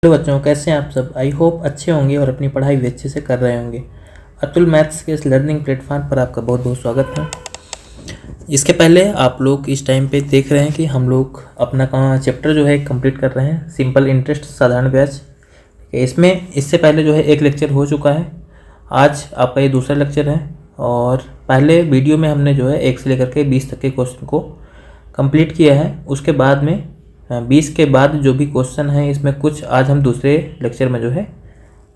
Hello बच्चों, कैसे हैं आप सब। आई होप अच्छे होंगे और अपनी पढ़ाई भी अच्छे से कर रहे होंगे। अतुल मैथ्स के इस लर्निंग प्लेटफॉर्म पर आपका बहुत बहुत स्वागत है। इसके पहले आप लोग इस टाइम पे देख रहे हैं कि हम लोग अपना चैप्टर जो है कंप्लीट कर रहे हैं, सिंपल इंटरेस्ट साधारण ब्याज। इसमें इससे पहले जो है एक लेक्चर हो चुका है, आज आपका ये दूसरा लेक्चर है। और पहले वीडियो में हमने जो है 1 से लेकर के 20 तक के क्वेश्चन को कंप्लीट किया है। उसके बाद में 20 के बाद जो भी क्वेश्चन है इसमें कुछ आज हम दूसरे लेक्चर में जो है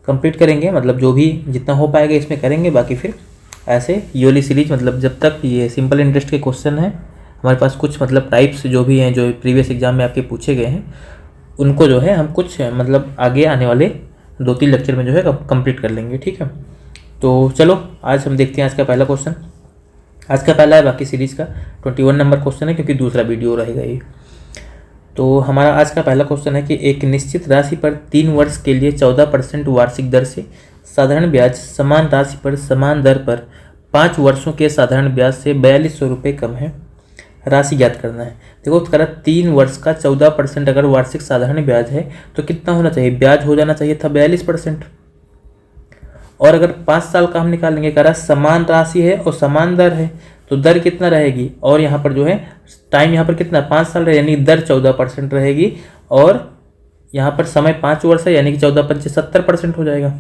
कंप्लीट करेंगे, मतलब जो भी जितना हो पाएगा इसमें करेंगे। बाकी फिर ऐसे ये वाली सीरीज, मतलब जब तक ये सिंपल इंटरेस्ट के क्वेश्चन हैं हमारे पास कुछ मतलब टाइप्स जो भी हैं जो प्रीवियस एग्जाम में आपके पूछे गए हैं उनको जो है हम कुछ मतलब आगे आने वाले 2-3 लेक्चर में जो है कंप्लीट कर लेंगे, ठीक है। तो चलो आज हम देखते हैं आज का पहला क्वेश्चन। आज का पहला है बाकी सीरीज़ का 21 नंबर क्वेश्चन है, क्योंकि दूसरा वीडियो रहेगा ये। तो हमारा आज का पहला क्वेश्चन है कि एक निश्चित राशि पर 3 वर्ष के लिए 14% वार्षिक दर से साधारण ब्याज समान राशि पर समान दर पर 5 वर्षों के साधारण ब्याज से 4200 रुपये कम है। राशि ज्ञात करना है। देखो तो करा 3 वर्ष का 14% अगर वार्षिक साधारण ब्याज है तो कितना होना चाहिए, ब्याज हो जाना चाहिए था 42%। और अगर 5 साल का हम निकालेंगे, करा समान राशि है और समान दर है तो दर कितना रहेगी, और यहाँ पर जो है टाइम यहाँ पर कितना 5 साल रहे यानी दर 14% रहेगी, और यहाँ पर समय 5 वर्ष है यानी कि 14×5 70% हो जाएगा,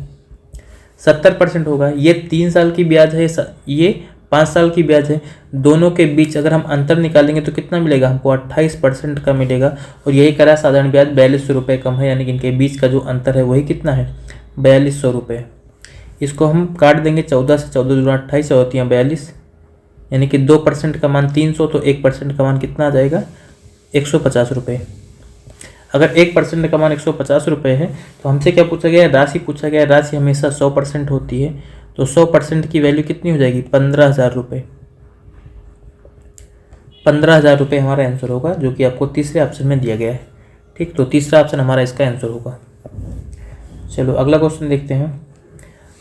70% होगा। ये 3 साल की ब्याज है, ये 5 साल की ब्याज है। दोनों के बीच अगर हम अंतर निकालेंगे तो कितना मिलेगा हमको, 28% का मिलेगा। और यही करा साधारण ब्याज 4200 रुपये कम है, यानी कि इनके बीच का जो अंतर है वही कितना है 4200 रुपये। इसको हम काट देंगे 14 से, 14 दूना 28 होती हैं 42, यानी कि 2% का मान 300, तो 1% का मान कितना आ जाएगा 150 रुपये। अगर 1% का मान 150 रुपये है तो हमसे क्या पूछा गया, राशि पूछा गया। राशि हमेशा 100% होती है, तो 100% की वैल्यू कितनी हो जाएगी 15,000 रुपये। 15,000 रुपये हमारा आंसर होगा, जो कि आपको तीसरे ऑप्शन में दिया गया है, ठीक। तो तीसरा ऑप्शन हमारा इसका आंसर होगा। चलो अगला क्वेश्चन देखते हैं।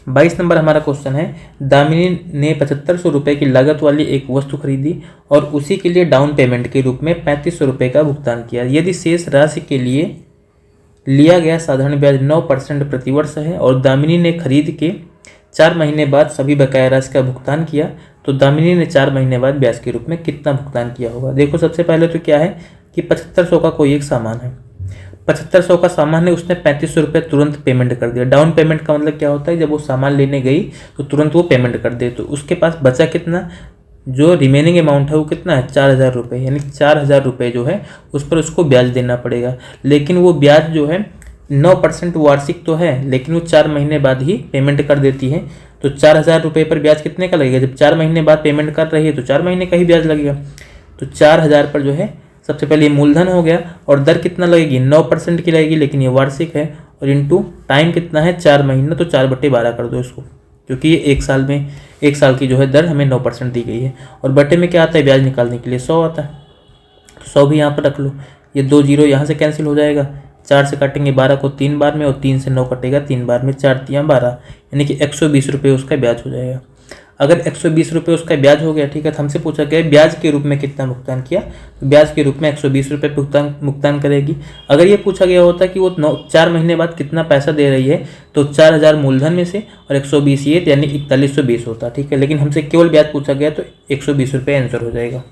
22 नंबर हमारा क्वेश्चन है, दामिनी ने 7500 रुपये की लागत वाली एक वस्तु खरीदी और उसी के लिए डाउन पेमेंट के रूप में 3500 रुपये का भुगतान किया। यदि शेष राशि के लिए लिया गया साधारण ब्याज 9% प्रतिवर्ष है और दामिनी ने खरीद के 4 महीने बाद सभी बकाया राशि का भुगतान किया, तो दामिनी ने 4 महीने बाद ब्याज के रूप में कितना भुगतान किया होगा। देखो सबसे पहले तो क्या है कि 7500 का कोई एक सामान है, 7500 का सामान है, उसने 3500 रुपये तुरंत पेमेंट कर दिया। डाउन पेमेंट का मतलब क्या होता है, जब वो सामान लेने गई तो तुरंत वो पेमेंट कर दे, तो उसके पास बचा कितना, जो रिमेनिंग अमाउंट है वो कितना है 4000 रुपये, यानी 4000 रुपये जो है उस पर उसको ब्याज देना पड़ेगा। लेकिन वो ब्याज जो है 9% वार्षिक तो है, लेकिन वो 4 महीने बाद ही पेमेंट कर देती है। तो 4000 रुपये पर ब्याज कितने का लगेगा, जब 4 महीने बाद पेमेंट कर रही है तो 4 महीने का ही ब्याज लगेगा। तो 4000 पर जो है सबसे पहले ये मूलधन हो गया, और दर कितना लगेगी 9% की लगेगी, लेकिन ये वार्षिक है, और इनटू टाइम कितना है 4 महीना, तो 4/12 कर दो इसको, क्योंकि ये 1 साल की जो है दर हमें 9% दी गई है। और बटे में क्या आता है, ब्याज निकालने के लिए 100 आता है, तो 100 भी यहाँ पर रख लो। ये 2 जीरो यहाँ से कैंसिल हो जाएगा, 4 से काटेंगे 12 को 3 बार में, और 3 से 9 कटेगा 3 बार में, 4 तियाँ 12, यानी कि 120 रुपये उसका ब्याज हो जाएगा। अगर 120 रुपये उसका ब्याज हो गया, ठीक है, तो हमसे पूछा गया ब्याज के रूप में कितना भुगतान किया, तो ब्याज के रूप में 120 रुपये भुगतान करेगी। अगर ये पूछा गया होता कि वो 4 महीने बाद कितना पैसा दे रही है, तो 4000 मूलधन में से और 120 ये, यानी 4120 होता, ठीक है। लेकिन हमसे केवल ब्याज पूछा गया तो 120 रुपये आंसर हो जाएगा।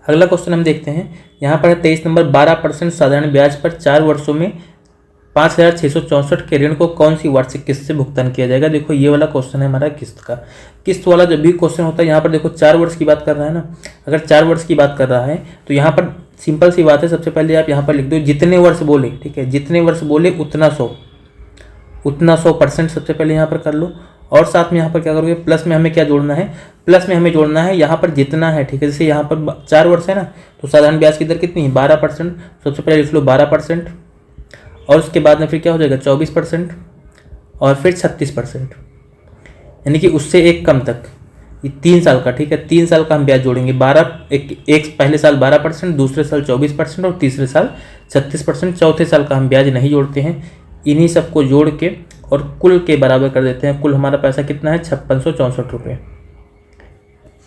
अगला क्वेश्चन हम देखते हैं, यहाँ पर 23 नंबर, 12% साधारण ब्याज पर 4 वर्षों में 5664 के ऋण को कौन सी वार्षिक किस्त से भुगतान किया जाएगा। देखो ये वाला क्वेश्चन है हमारा किस्त का। किस्त वाला जब भी क्वेश्चन होता है, यहाँ पर देखो 4 वर्ष की बात कर रहा है ना, अगर 4 वर्ष की बात कर रहा है तो यहाँ पर सिंपल सी बात है, सबसे पहले आप यहाँ पर लिख दो जितने वर्ष बोले, ठीक है, जितने वर्ष बोले उतना 100% सबसे पहले यहाँ पर कर लो। और साथ में यहाँ पर क्या करोगे, प्लस में हमें क्या जोड़ना है, प्लस में हमें जोड़ना है यहाँ पर जितना है, ठीक है। जैसे यहाँ पर 4 वर्ष है ना, तो साधारण ब्याज की दर कितनी है 12%, सबसे पहले लिख लो 12%, और उसके बाद में फिर क्या हो जाएगा 24%, और फिर 36%, यानी कि उससे एक कम तक, ये 3 साल का, ठीक है, 3 साल का हम ब्याज जोड़ेंगे। 12 एक पहले साल 12%, दूसरे साल 24% और तीसरे साल 36%। चौथे साल का हम ब्याज नहीं जोड़ते हैं, इन्हीं सबको जोड़ के और कुल के बराबर कर देते हैं। कुल हमारा पैसा कितना है 5664 रुपये,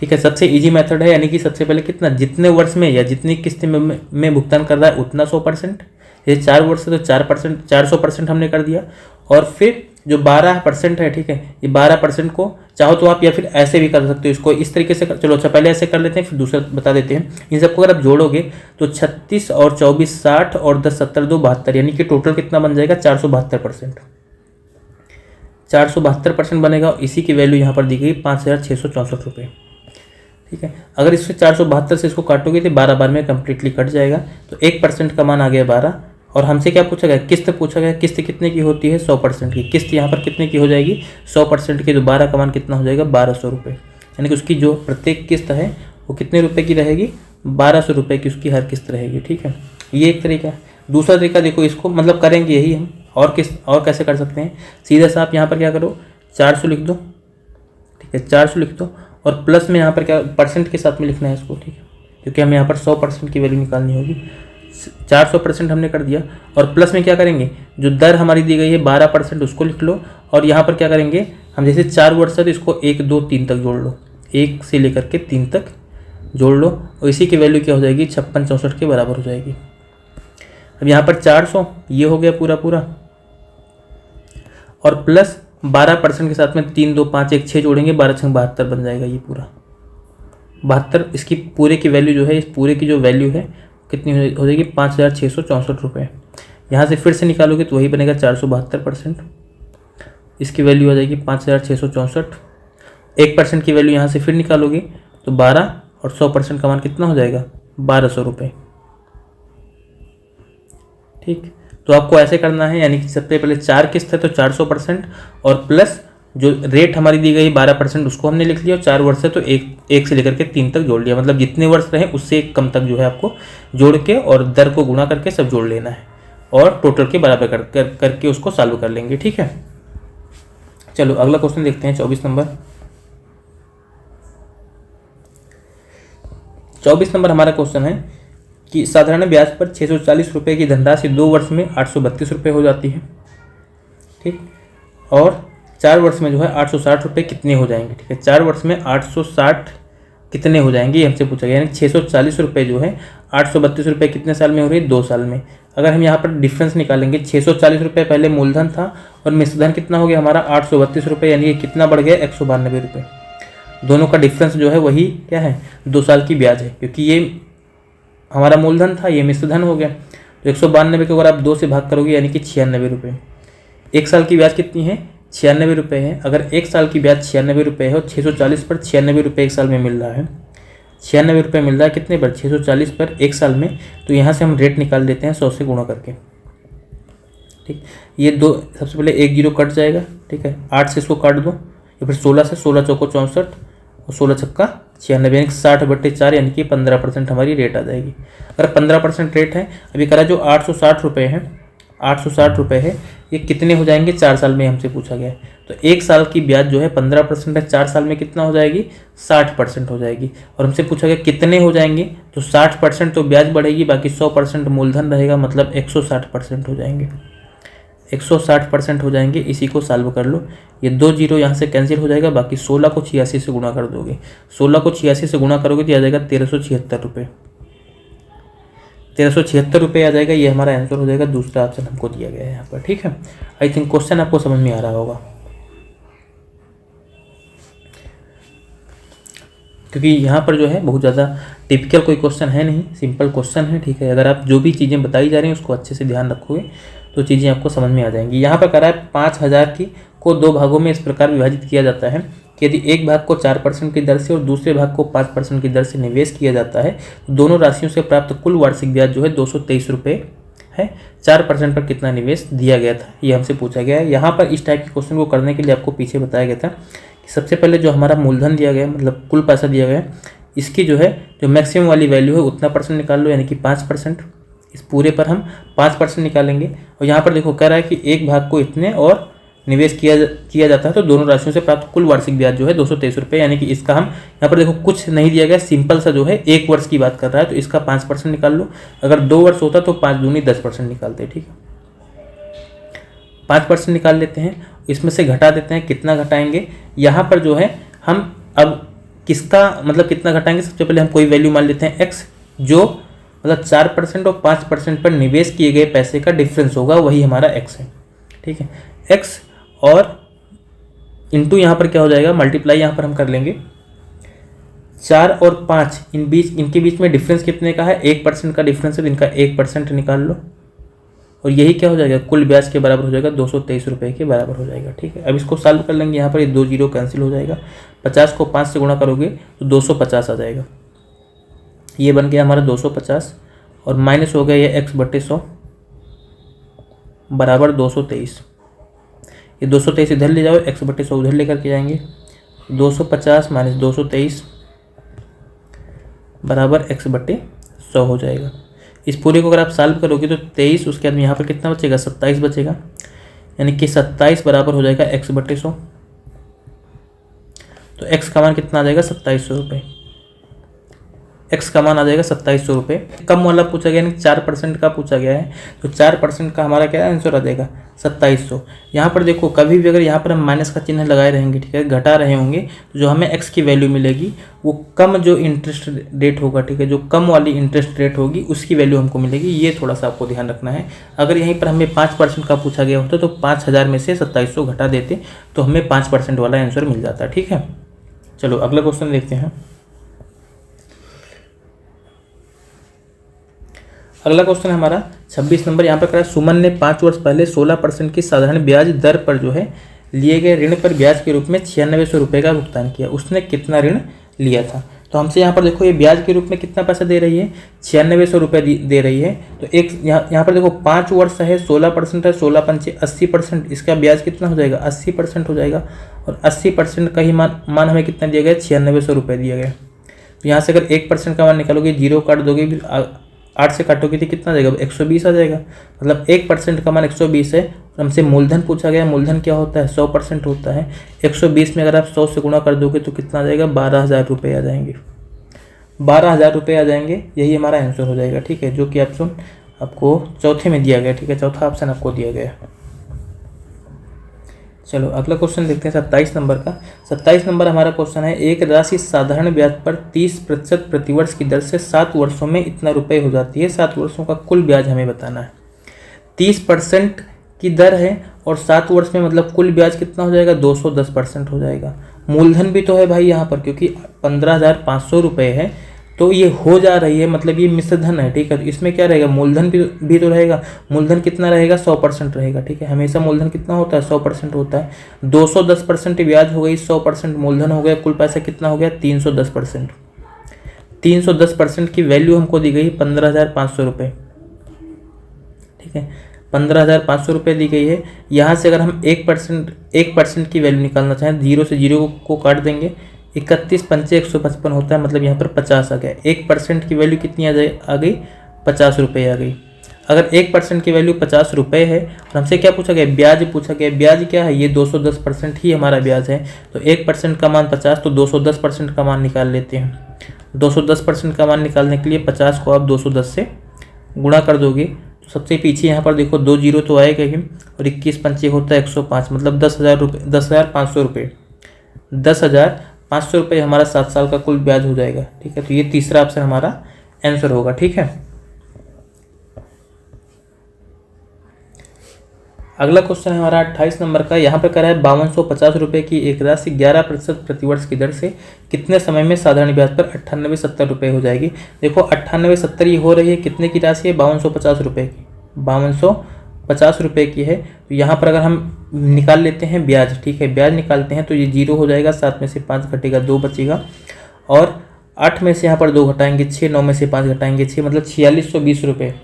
ठीक है, सबसे इजी मेथड है, यानी कि सबसे पहले कितना, जितने वर्ष में या जितनी किस्त में भुगतान कर रहा है उतना 100%, ये 4 वर्ष है तो 4%, 400% हमने कर दिया। और फिर जो 12% है, ठीक है, ये 12% को चाहो तो आप या फिर ऐसे भी कर सकते हो, इसको इस तरीके से चलो अच्छा पहले ऐसे कर लेते हैं फिर दूसरा बता देते हैं। इन सबको अगर आप जोड़ोगे तो 36 और 24 60 और 10 70 2 72, यानी कि टोटल कितना बन जाएगा 472%। 472% बनेगा और इसी की वैल्यू यहाँ पर दी गई 5,664 रुपये। ठीक है, अगर इससे 472 से इसको काटोगे तो 12 बार में कंप्लीटली कट जाएगा, तो 1% का मान आ गया 12। और हमसे क्या पूछा गया, किस्त पूछा गया, किस्त कितने की होती है 100% की, किस्त यहाँ पर कितने की हो जाएगी 100% की, तो 12 का मान कितना हो जाएगा 1200 रुपये, यानी कि उसकी जो प्रत्येक किस्त है वो कितने रुपए की रहेगी 1200 रुपये की उसकी हर किस्त रहेगी। ठीक है, ये एक तरीका है। दूसरा तरीका देखो, इसको मतलब करेंगे यही हम, और कैसे कर सकते हैं, सीधा सा आप यहाँ पर क्या करो 400 लिख दो, ठीक है 400 लिख दो, और प्लस में यहाँ पर क्या परसेंट के साथ में लिखना है इसको, ठीक है, क्योंकि हमें यहाँ पर 100% की वैल्यू निकालनी होगी। 400% हमने कर दिया, और प्लस में क्या करेंगे, जो दर हमारी दी गई है 12% उसको लिख लो, और यहाँ पर क्या करेंगे हम, जैसे 4 वर्ष है तो इसको 1 2 3 तक जोड़ लो, 1 से लेकर के 3 तक जोड़ लो, और इसी की वैल्यू क्या हो जाएगी 56 64 के बराबर हो जाएगी। अब यहाँ पर 400 ये हो गया पूरा, और प्लस 12% के साथ में 3 2 5 1 6 जोड़ेंगे, 12 6 72 बन जाएगा ये पूरा 72। इसकी पूरे की वैल्यू जो है, इस पूरे की जो वैल्यू है कितनी हो जाएगी 5,664 रुपये। यहाँ से फिर से निकालोगे तो वही बनेगा 472%, इसकी वैल्यू आ जाएगी 5,664। 1% की वैल्यू यहाँ से फिर निकालोगे तो 12, और 100% का मान कितना हो जाएगा 1200 रुपये। ठीक, तो आपको ऐसे करना है, यानी कि सबसे पहले 4 किस्त है तो 400%, और प्लस जो रेट हमारी दी गई 12% उसको हमने लिख लिया, और 4 वर्ष है तो एक से लेकर के 3 तक जोड़ लिया, मतलब जितने वर्ष रहे उससे एक कम तक जो है आपको जोड़ के और दर को गुणा करके सब जोड़ लेना है, और टोटल के बराबर करके उसको सॉल्व कर लेंगे। ठीक है, चलो अगला क्वेश्चन देखते हैं 24 नंबर। 24 नंबर हमारा क्वेश्चन है कि साधारण ब्याज पर 640 रुपये की धनराशि 2 वर्ष में 832 रुपये हो जाती है। ठीक, और 4 वर्ष में जो है 860 रुपये कितने हो जाएंगे। ठीक है, 4 वर्ष में 860 कितने हो जाएंगे ये हमसे पूछा गया, यानी 640 रुपये जो है 832 रुपये कितने साल में हो रही है 2 साल में। अगर हम यहाँ पर डिफरेंस निकालेंगे, 640 रुपये पहले मूलधन था और मिश्रधन कितना हो गया हमारा 832 रुपये, यानी कि कितना बढ़ गया 192 रुपये। दोनों का डिफरेंस जो है वही क्या है 2 साल की ब्याज है, क्योंकि ये हमारा मूलधन था, ये मिश्रधन हो गया, तो 192 को अगर आप 2 से भाग करोगे यानी कि 96 रुपये। 1 साल की ब्याज कितनी है 96 रुपये है। अगर 1 साल की ब्याज 96 रुपये है और 640 पर 96 रुपये 1 साल में मिल रहा है, 96 रुपये मिल रहा है कितने पर 640 पर 1 साल में, तो यहाँ से हम रेट निकाल देते हैं 100 से गुणा करके। ठीक, ये दो सबसे पहले 1 0 कट जाएगा। ठीक है, 8 से इसको काट दो, या फिर 16 से, 16 चौको 64 और 16 छक्का 96, यानी 60/4, यानी कि 15% हमारी रेट आ जाएगी। अगर 15% रेट है, अभी करा जो 860 रुपये है, 860 रुपये है, ये कितने हो जाएंगे 4 साल में हमसे पूछा गया है। तो 1 साल की ब्याज जो है 15% है, 4 साल में कितना हो जाएगी 60% हो जाएगी। और हमसे पूछा गया कितने हो जाएंगे, तो 60% तो ब्याज बढ़ेगी, बाकी 100% मूलधन रहेगा, मतलब 160% हो जाएंगे, 160% हो जाएंगे। इसी को सॉल्व कर लो, ये 2 0 यहाँ से कैंसिल हो जाएगा, बाकी 16 को 86 से गुणा कर दोगे, 16 को 86 से गुणा करोगे तो आ जाएगा 1376 रुपये, 1376 रुपये आ जाएगा। ये हमारा आंसर हो जाएगा, दूसरा ऑप्शन हमको दिया गया है यहाँ पर। ठीक है, आई थिंक क्वेश्चन आपको समझ में आ रहा होगा, क्योंकि यहाँ पर जो है बहुत ज़्यादा टिपिकल कोई क्वेश्चन है नहीं, सिंपल क्वेश्चन है। ठीक है, अगर आप जो भी चीज़ें बताई जा रही हैं उसको अच्छे से ध्यान रखोगे तो चीज़ें आपको समझ में आ जाएंगी। यहाँ पर करा है 5000 की को 2 भागों में इस प्रकार विभाजित किया जाता है कि यदि एक भाग को 4% की दर से और दूसरे भाग को 5% की दर से निवेश किया जाता है, तो दोनों राशियों से प्राप्त कुल वार्षिक ब्याज जो है 223 रुपये है। 4% पर कितना निवेश दिया गया था, ये हमसे पूछा गया है। यहाँ पर इस टाइप के क्वेश्चन को करने के लिए आपको पीछे बताया गया था कि सबसे पहले जो हमारा मूलधन दिया गया है, मतलब कुल पैसा दिया गया है, इसकी जो है जो मैक्सिमम वाली वैल्यू है उतना परसेंट निकाल लो, यानी कि 5%। इस पूरे पर हम 5% निकालेंगे। और यहाँ पर देखो कह रहा है कि एक भाग को इतने और निवेश किया जाता है, तो दोनों राशियों से प्राप्त कुल वार्षिक ब्याज जो है 223 रुपये, यानी कि इसका हम यहाँ पर देखो कुछ नहीं दिया गया, सिंपल सा जो है 1 वर्ष की बात कर रहा है, तो इसका 5% निकाल लो। अगर 2 वर्ष होता तो 5 दूनी 10% निकालते। ठीक है, 5% निकाल लेते हैं, इसमें से घटा देते हैं, कितना घटाएंगे यहाँ पर जो है हम अब किसका मतलब कितना घटाएंगे, सबसे पहले हम कोई वैल्यू मान लेते हैं x, जो मतलब 4% और 5% पर निवेश किए गए पैसे का डिफरेंस होगा, वही हमारा x है। ठीक है, x और इंटू यहाँ पर क्या हो जाएगा, मल्टीप्लाई यहाँ पर हम कर लेंगे। 4 और 5 इनके बीच में डिफरेंस कितने का है, 1% का डिफरेंस है, तो इनका 1% निकाल लो और यही क्या हो जाएगा, कुल ब्याज के बराबर हो जाएगा, 223 रुपये के बराबर हो जाएगा। ठीक है, अब इसको सॉल्व कर लेंगे, यहाँ पर ये 2 जीरो कैंसिल हो जाएगा, 50 को 5 से गुणा करोगे तो 250 आ जाएगा। ये बन गया हमारा 250 और माइनस हो गया ये x/100 बराबर 223। ये 223 इधर ले जाओ, x/100 उधर लेकर के जाएंगे, 250 माइनस 223 बराबर x/100 हो जाएगा। इस पूरे को अगर आप सॉल्व करोगे तो 23, उसके बाद में यहाँ पर कितना बचेगा, 27 बचेगा, यानी कि 27 बराबर हो जाएगा x/100। तो x का मान कितना आ जाएगा, 2700 रुपये। x का मान आ जाएगा 2700 रुपये। कम वाला पूछा गया, यानी 4% का पूछा गया है, तो 4% का हमारा क्या आंसर आ जाएगा, 2700। यहाँ पर देखो, कभी भी अगर यहाँ पर हम माइनस का चिन्ह लगाए रहेंगे, ठीक है, घटा रहे होंगे, तो जो हमें x की वैल्यू मिलेगी वो कम जो इंटरेस्ट रेट होगा, ठीक है, जो कम वाली इंटरेस्ट रेट होगी उसकी वैल्यू हमको मिलेगी। ये थोड़ा सा आपको ध्यान रखना है। अगर यहीं पर हमें 5% का पूछा गया होता तो 5000 में से 2700 घटा देते तो हमें 5% वाला आंसर मिल जाता। ठीक है, चलो अगला क्वेश्चन देखते हैं। अगला क्वेश्चन हमारा 26 नंबर। यहाँ पर करा, सुमन ने 5 वर्ष पहले 16% की साधारण ब्याज दर पर जो है लिए गए ऋण पर ब्याज के रूप में 9600 रुपये का भुगतान किया। उसने कितना ऋण लिया था? तो हमसे यहाँ पर देखो, ये ब्याज के रूप में कितना पैसा दे रही है, 9600 रुपये दे रही है। तो एक यहाँ पर देखो 5 वर्ष है, 16% है, 16 पंचे 80%, इसका ब्याज कितना हो जाएगा, 80% हो जाएगा। और 80% का ही मान हमें कितना दिया गया, 9600 रुपये दिया गया। तो यहाँ से अगर 1% का मान निकालोगे, 0 काट दोगे, फिर 8 से काटोगे तो कितना आ जाएगा, 120 आ जाएगा। मतलब 1% का मान 120 है। और हमसे मूलधन पूछा गया, मूलधन क्या होता है, 100% होता है। 120 में अगर आप 100 से गुणा कर दोगे तो कितना आ जाएगा, 12000 रुपये आ जाएंगे। 12000 रुपये आ जाएंगे, यही हमारा आंसर हो जाएगा। ठीक है, जो कि ऑप्शन आपको चौथे में दिया गया। ठीक है, चौथा ऑप्शन आपको दिया गया। चलो अगला क्वेश्चन देखते हैं 27 नंबर का। 27 नंबर हमारा क्वेश्चन है, एक राशि साधारण ब्याज पर 30% प्रतिवर्ष की दर से 7 वर्षों में इतना रुपए हो जाती है। 7 वर्षों का कुल ब्याज हमें बताना है। 30% की दर है और 7 वर्ष में मतलब कुल ब्याज कितना हो जाएगा, 210% हो जाएगा। मूलधन भी तो है भाई यहाँ पर, क्योंकि 15,500 रुपये है, तो ये हो जा रही है, मतलब ये मिश्रधन है। ठीक है, तो इसमें क्या रहेगा, मूलधन भी तो रहेगा। मूलधन कितना रहेगा, 100% रहेगा। ठीक है, हमेशा मूलधन कितना होता है, 100% होता है। 210% ब्याज हो गई, 100% मूलधन हो गया, कुल पैसा कितना हो गया, 310%। 310% की वैल्यू हमको दी गई 15,500 रुपये। ठीक है, 15,500 रुपये दी गई है। यहाँ से अगर हम 1% की वैल्यू निकालना चाहें, 0 से 0 को काट देंगे, 31 पंचे 155 होता है, मतलब यहाँ पर 50 आ गया। 1% की वैल्यू कितनी आ गई, 50 रुपये आ गई। अगर 1% की वैल्यू 50 रुपये है और हमसे क्या पूछा गया, ब्याज पूछा गया। ब्याज क्या है, ये 210% ही हमारा ब्याज है। तो 1% का मान 50, तो 210% का मान निकाल लेते हैं। 210% का मान निकालने के लिए 50 को आप 210 से गुणा कर दोगे तो सबसे पीछे यहाँ पर देखो 2 जीरो तो आएगा ही, और 21 पंचे होता है 105, मतलब 10,000 रुपये, 10,500 रुपये। 10,500 रुपये हमारा 7 साल का कुल ब्याज हो जाएगा। ठीक है, तो ये तीसरा ऑप्शन हमारा आंसर होगा। ठीक है, अगला क्वेश्चन है हमारा 28 नंबर का। यहाँ पर कह रहा है 5250 रुपये की एक राशि 11% प्रतिवर्ष की दर से कितने समय में साधारण ब्याज पर 9870 रुपये हो जाएगी। देखो 9870 ये हो रही है, कितने की राशि है, 5250 रुपये की, 5250 रुपये की है। तो यहाँ पर अगर हम निकाल लेते हैं ब्याज, ठीक है, ब्याज निकालते हैं तो ये 0 हो जाएगा, 7 में से 5 घटेगा 2 बचेगा, और 8 में से यहाँ पर 2 घटाएंगे 6, 9 में से 5 घटाएंगे 6, मतलब 4620 रुपये।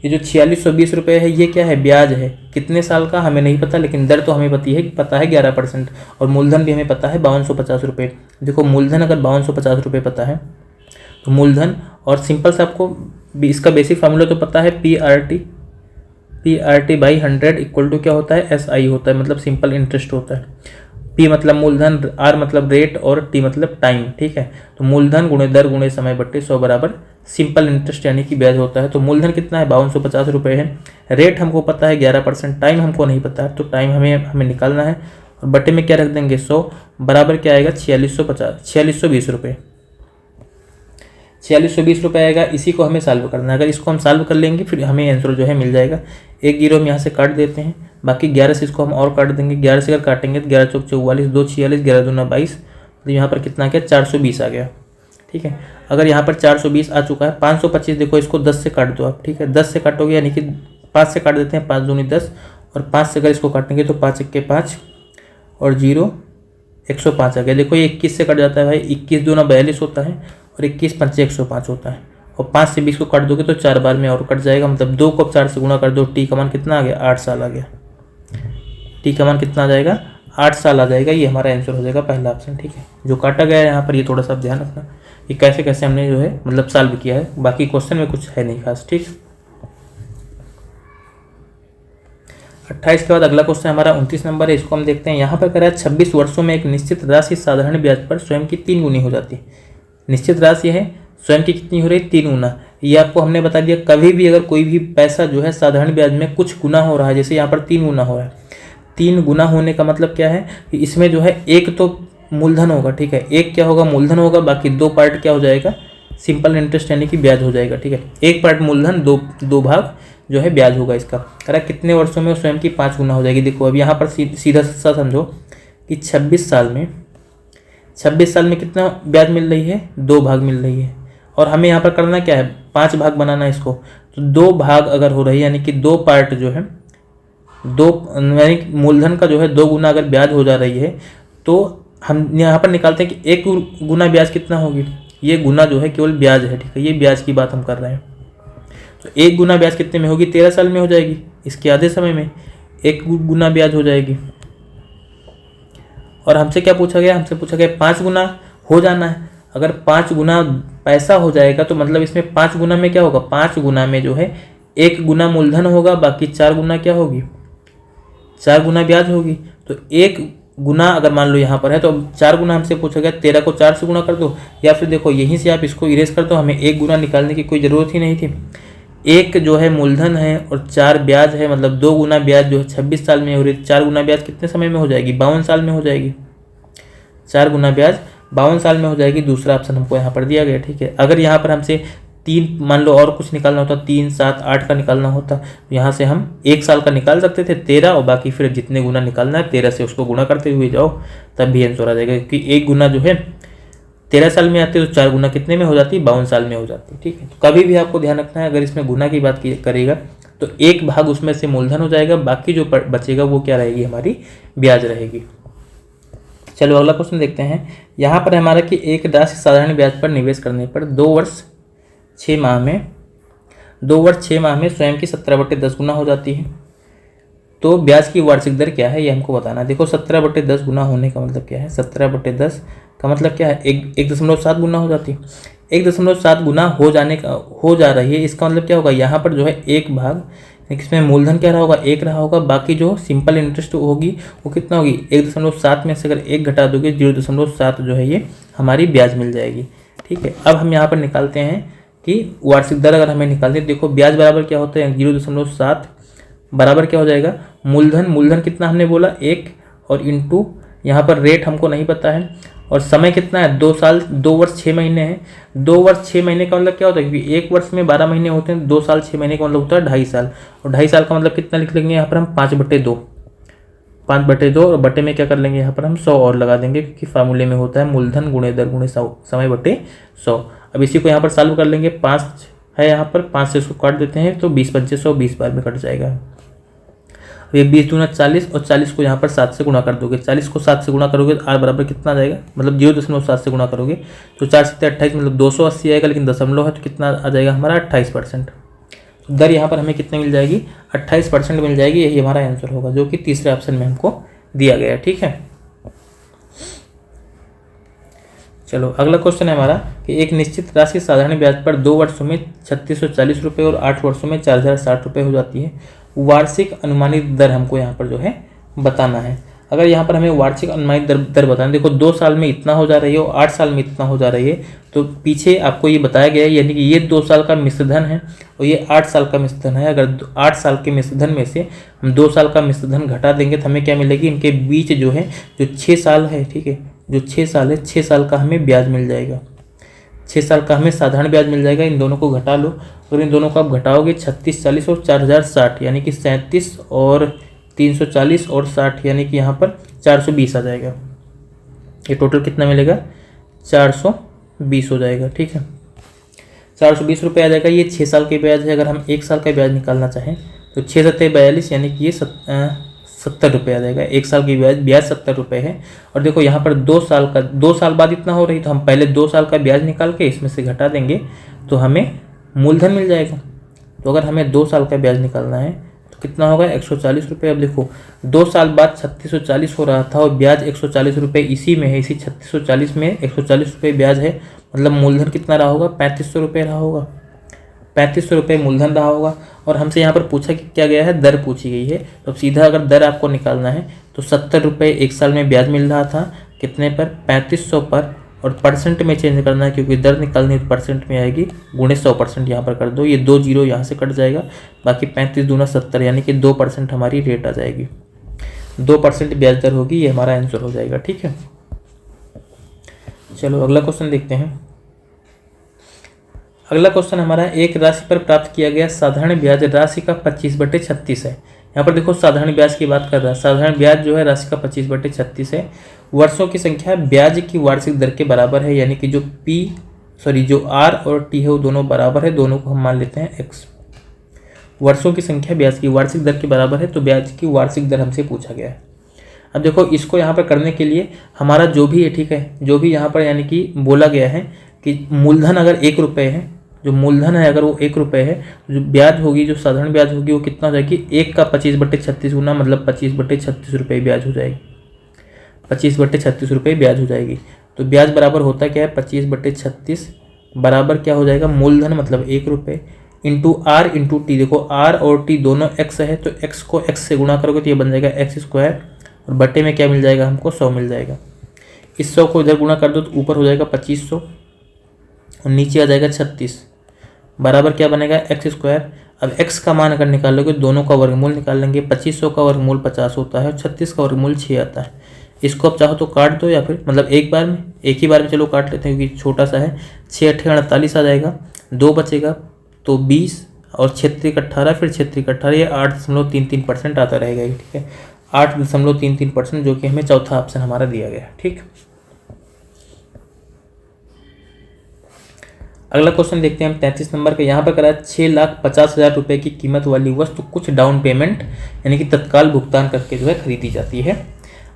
ये जो 4620 रुपये है ये क्या है, ब्याज है। कितने साल का हमें नहीं पता, लेकिन दर तो हमें पता है 11%, और मूलधन भी हमें पता है 5250 रुपये। देखो मूलधन अगर 5250 रुपये पता है तो मूलधन, और सिंपल से आपको इसका बेसिक फार्मूला तो पता है, PRT बाई 100 इक्वल टू क्या होता है, SI होता है, मतलब सिंपल इंटरेस्ट होता है। P मतलब मूलधन, R मतलब रेट, और T मतलब टाइम। ठीक है, तो मूलधन गुणे दर गुणे समय बट्टे 100 बराबर सिंपल इंटरेस्ट यानी कि ब्याज होता है। तो मूलधन कितना है, 5250 रुपये है। रेट हमको पता है 11%, टाइम हमको नहीं पता है, तो टाइम हमें निकालना है। और बटे में क्या रख देंगे 100, बराबर क्या आएगा 4620 रुपये। 4620 रुपये आएगा। इसी को हमें सॉल्व करना है। अगर इसको हम सॉल्व कर लेंगे फिर हमें आंसर जो है मिल जाएगा। एक जीरो हम यहाँ से काट देते हैं, बाकी 11 से इसको हम और काट देंगे। 11 से अगर काटेंगे तो 11 चौक 44, 2 46, 11 दूना 22, तो यहाँ पर कितना आ गया 420 आ गया। ठीक है, अगर यहाँ पर 420 आ चुका है, 525 देखो इसको 10 से काट दो आप। ठीक है, 10 से काटोगे यानी कि 5 से काट देते हैं, 5 दूनी 10, और 5 से अगर इसको काटेंगे तो 5 1 5 और 0 105 आ गया। देखो ये 21 से कट जाता है भाई, 21 दूना 42 होता है और 21 पंचे 105 होता है, और 5 से 20 को काट दोगे तो 4 बार में और कट जाएगा, मतलब 2 को 4 से गुणा कर दो। टी का मान कितना आ गया 8 साल आ गया। टी का मान कितना आ जाएगा 8 साल आ जाएगा। ये हमारा आंसर हो जाएगा पहला ऑप्शन। ठीक है, जो काटा गया है यहाँ पर ये थोड़ा सा ध्यान रखना कि कैसे कैसे हमने जो है मतलब सॉल्व किया है, बाकी क्वेश्चन में कुछ है नहीं खास। ठीक, 28 के बाद अगला क्वेश्चन हमारा 29 नंबर है। इसको हम देखते हैं। यहाँ पर कह रहा है 26 वर्षों में एक निश्चित राशि साधारण ब्याज पर स्वयं की 3 गुनी हो जाती है। निश्चित राशि है, स्वयं की कितनी हो रही 3 गुना। ये आपको हमने बता दिया, कभी भी अगर कोई भी पैसा जो है साधारण ब्याज में कुछ गुना हो रहा है, जैसे यहाँ पर 3 गुना हो रहा है। 3 गुना होने का मतलब क्या है कि इसमें जो है एक तो मूलधन होगा। ठीक है, एक क्या होगा मूलधन होगा, बाकी 2 पार्ट क्या हो जाएगा सिंपल इंटरेस्ट यानी कि ब्याज हो जाएगा। ठीक है, एक पार्ट मूलधन, दो भाग जो है ब्याज होगा इसका। कह रहा है कितने वर्षों में स्वयं की 5 गुना हो जाएगी। देखो अब यहाँ पर सीधा सा समझो कि 26 साल में कितना ब्याज मिल रही है 2 भाग मिल रही है, और हमें यहाँ पर करना क्या है 5 भाग बनाना है इसको। तो 2 भाग अगर हो रही है यानी कि 2 पार्ट जो है यानी मूलधन का जो है 2 गुना अगर ब्याज हो जा रही है, तो हम यहाँ पर निकालते हैं कि 1 गुना ब्याज कितना होगी। ये गुना जो है केवल ब्याज है। ठीक है, ये ब्याज की बात हम कर रहे हैं। तो 1 गुना ब्याज कितने में होगी 13 साल में हो जाएगी। इसके आधे समय में 1 गुना ब्याज हो जाएगी। और हमसे क्या पूछा गया, हमसे पूछा गया 5 गुना हो जाना है। अगर 5 गुना पैसा हो जाएगा तो मतलब इसमें 5 गुना में क्या होगा 5 गुना में जो है 1 गुना मूलधन होगा, बाकी 4 गुना क्या होगी 4 गुना ब्याज होगी। तो 1 गुना अगर मान लो यहाँ पर है तो 4 गुना हमसे पूछा गया, 13 को 4 से गुना कर दो, या फिर देखो यहीं से आप इसको इरेज कर दो, हमें 1 गुना निकालने की कोई ज़रूरत ही नहीं थी। 1 जो है मूलधन है और 4 ब्याज है, मतलब 2 गुना ब्याज जो है 26 साल में हो रही है। 4 गुना ब्याज कितने समय में हो जाएगी 52 साल में हो जाएगी। 4 गुना ब्याज 52 साल में हो जाएगी। दूसरा ऑप्शन हमको यहाँ पर दिया गया। ठीक है, अगर यहाँ पर हमसे 3 मान लो और कुछ निकालना होता 3 7 8 का निकालना होता, तो यहाँ से हम 1 साल का निकाल सकते थे 13, और बाकी फिर जितने गुना निकालना है 13 से उसको गुना करते हुए जाओ, तब भी आंसर आ जाएगा। क्योंकि 1 गुना जो है 13 साल में आती है तो 4 गुना कितने में हो जाती है 52 साल में हो जाती है। ठीक है, तो कभी भी आपको ध्यान रखना है अगर इसमें गुना की बात करेगा तो 1 भाग उसमें से मूलधन हो जाएगा, बाकी जो बचेगा वो क्या रहेगी हमारी ब्याज रहेगी। चलो अगला क्वेश्चन देखते हैं। यहाँ पर हमारा कि एक राशि साधारण ब्याज पर निवेश करने पर 2 वर्ष 6 माह में स्वयं की 17/10 गुना हो जाती है। तो ब्याज की वार्षिक दर क्या है ये हमको बताना है। देखो 17/10 गुना होने का मतलब क्या है, 17/10 का मतलब क्या है 1.7 गुना हो जाती है। 1.7 गुना हो जा रही है, इसका मतलब क्या होगा यहाँ पर जो है 1 भाग, इसमें मूलधन क्या रहा होगा 1 रहा होगा, बाकी जो सिंपल इंटरेस्ट होगी वो कितना होगी 1.7 में से अगर 1 घटा दोगे 0.7 जो है ये हमारी ब्याज मिल जाएगी। ठीक है, अब हम यहाँ पर निकालते हैं कि वार्षिक दर अगर हमें निकालते हैं, देखो ब्याज बराबर क्या होता है 0.7 बराबर क्या हो जाएगा मूलधन कितना हमने बोला 1, और इंटू यहाँ पर रेट हमको नहीं पता है, और समय कितना है 2 साल 2 वर्ष 6 महीने है। 2 वर्ष 6 महीने का मतलब क्या होता है, क्योंकि 1 वर्ष में 12 महीने होते हैं, 2 साल 6 महीने का मतलब होता है 2.5 साल, और 2.5 साल का मतलब कितना लिख लेंगे यहाँ पर हम 5/2 और बटे में क्या कर लेंगे यहाँ पर हम 100 और लगा देंगे, क्योंकि फार्मूले में होता है मूलधन गुणे दर गुणे समय बटे 100। अब इसी को यहाँ पर सॉल्व कर लेंगे, 5 है यहाँ पर, 5 से इसको काट देते हैं तो 20 पंचे 100 20 बार में कट जाएगा। ये 20 दूना 40, और 40 को यहाँ पर 7 से गुणा कर दोगे, 40 को 7 से गुणा करोगे तो r बराबर कितना आ जाएगा, मतलब 0.7 से गुणा करोगे तो 4 से 28 मतलब 280 आएगा, लेकिन दशमलव है तो कितना आ जाएगा हमारा 28%। तो दर यहाँ पर हमें कितने मिल जाएगी 28% मिल जाएगी। यही हमारा आंसर होगा जो कि तीसरे ऑप्शन में हमको दिया गया। ठीक है, चलो अगला क्वेश्चन है हमारा कि एक निश्चित राशि साधारण ब्याज पर 2 वर्षों में 3640 रुपये और 8 वर्षों में 4060 रुपये हो जाती है। वार्षिक अनुमानित दर हमको यहाँ पर जो है बताना है। अगर यहाँ पर हमें वार्षिक अनुमानित दर बताना, देखो 2 साल में इतना हो जा रही है और 8 साल में इतना हो जा रही है, तो पीछे आपको ये बताया गया है, यानी कि ये 2 साल का मिश्रधन है और ये 8 साल का मिश्रधन है। अगर 8 साल के मिश्रधन में से हम 2 साल का मिश्रधन घटा देंगे तो हमें क्या मिलेगी, इनके बीच जो है जो 6 साल है, ठीक है, जो 6 साल है, 6 साल का हमें ब्याज मिल जाएगा, 6 साल का हमें साधारण ब्याज मिल जाएगा। इन दोनों को घटा लो, और इन दोनों को आप घटाओगे 36, 40 और 4060, यानी कि 37 और 340 और 60, यानी कि यहाँ पर 420 आ जाएगा। ये टोटल कितना मिलेगा, 420 हो जाएगा, ठीक है, 420 रुपये आ जाएगा। ये 6 साल के ब्याज है। अगर हम 1 साल का ब्याज निकालना चाहें तो 6 7 42, यानी कि ये 70 रुपये आ जाएगा। 1 साल की ब्याज 70 रुपये है। और देखो यहाँ पर 2 साल बाद इतना हो रही, तो हम पहले 2 साल का ब्याज निकाल के इसमें से घटा देंगे तो हमें मूलधन मिल जाएगा। तो अगर हमें 2 साल का ब्याज निकालना है तो कितना होगा, 140 रुपये। अब देखो 2 साल बाद 3640 हो रहा था और ब्याज 140 रुपये इसी में है, इसी 3640 में 140 रुपये ब्याज है, मतलब मूलधन कितना रहा होगा, 3500 रुपये रहा होगा, 3500 रुपये मूलधन रहा होगा। और हमसे यहाँ पर पूछा कि क्या गया है, दर पूछी गई है। तो अब सीधा अगर दर आपको निकालना है तो 70 रुपये 1 साल में ब्याज मिल रहा था, कितने पर, 3500 पर, और परसेंट में चेंज करना है क्योंकि दर निकालनी तो परसेंट में आएगी, गुणे 100% यहाँ पर कर दो, ये 2 जीरो यहाँ से कट जाएगा, बाकी 35 दूना 70, यानी कि 2% हमारी रेट आ जाएगी, 2% ब्याज दर होगी, ये हमारा आंसर हो जाएगा, ठीक है। चलो अगला क्वेश्चन देखते हैं। अगला क्वेश्चन हमारा, एक राशि पर प्राप्त किया गया साधारण ब्याज राशि का 25/36 है। यहाँ पर देखो साधारण ब्याज की बात कर रहा है, साधारण ब्याज जो है राशि का 25/36 है। वर्षों की संख्या ब्याज की वार्षिक दर के बराबर है, यानी कि जो आर और टी है वो दोनों बराबर है, दोनों को हम मान लेते हैं एक्स। वर्षों की संख्या ब्याज की वार्षिक दर के बराबर है, तो ब्याज की वार्षिक दर हमसे पूछा गया है। अब देखो इसको यहाँ पर करने के लिए हमारा जो भी है, ठीक है, जो भी यहाँ पर यानी कि बोला गया है कि मूलधन अगर 1 रुपये है, जो मूलधन है अगर वो 1 रुपये है, जो ब्याज होगी, जो साधारण ब्याज होगी वो कितना हो जाएगी, 1 का 25/36 गुना, मतलब 25/36 रुपये ब्याज हो जाएगी, 25/36 रुपये ब्याज हो जाएगी। तो ब्याज बराबर होता क्या है, 25/36 बराबर क्या हो जाएगा, मूलधन मतलब 1 रुपये इंटू आर इंटू टी। देखो आर और टी दोनों एक्स है, तो एक्स को एक्स से गुणा करोगे तो ये बन जाएगा x², और बटे में क्या मिल जाएगा हमको, 100 मिल जाएगा। इस 100 को इधर गुणा कर दो तो ऊपर हो जाएगा 2500 और नीचे आ जाएगा 36, बराबर क्या बनेगा, x²। अब x का मान अगर निकालोगे दोनों का वर्गमूल निकाल लेंगे, 2500 का वर्गमूल 50 होता है और 36 का वर्गमूल 6 आता है। इसको आप चाहो तो काट दो, या फिर मतलब एक ही बार में चलो काट लेते हैं क्योंकि छोटा सा है। 6 8 48 आ जाएगा, 2 बचेगा तो 20 और 6 3 18, फिर 6 3 18, ये 8.33% आता रहेगा, ठीक है, 8.33%, जो कि हमें चौथा ऑप्शन हमारा दिया गया है, ठीक। अगला क्वेश्चन देखते हैं हम 33 नंबर का। यहाँ पर करा 6,50,000 रुपये की कीमत वाली वस्तु कुछ डाउन पेमेंट यानी कि तत्काल भुगतान करके जो है खरीदी जाती है,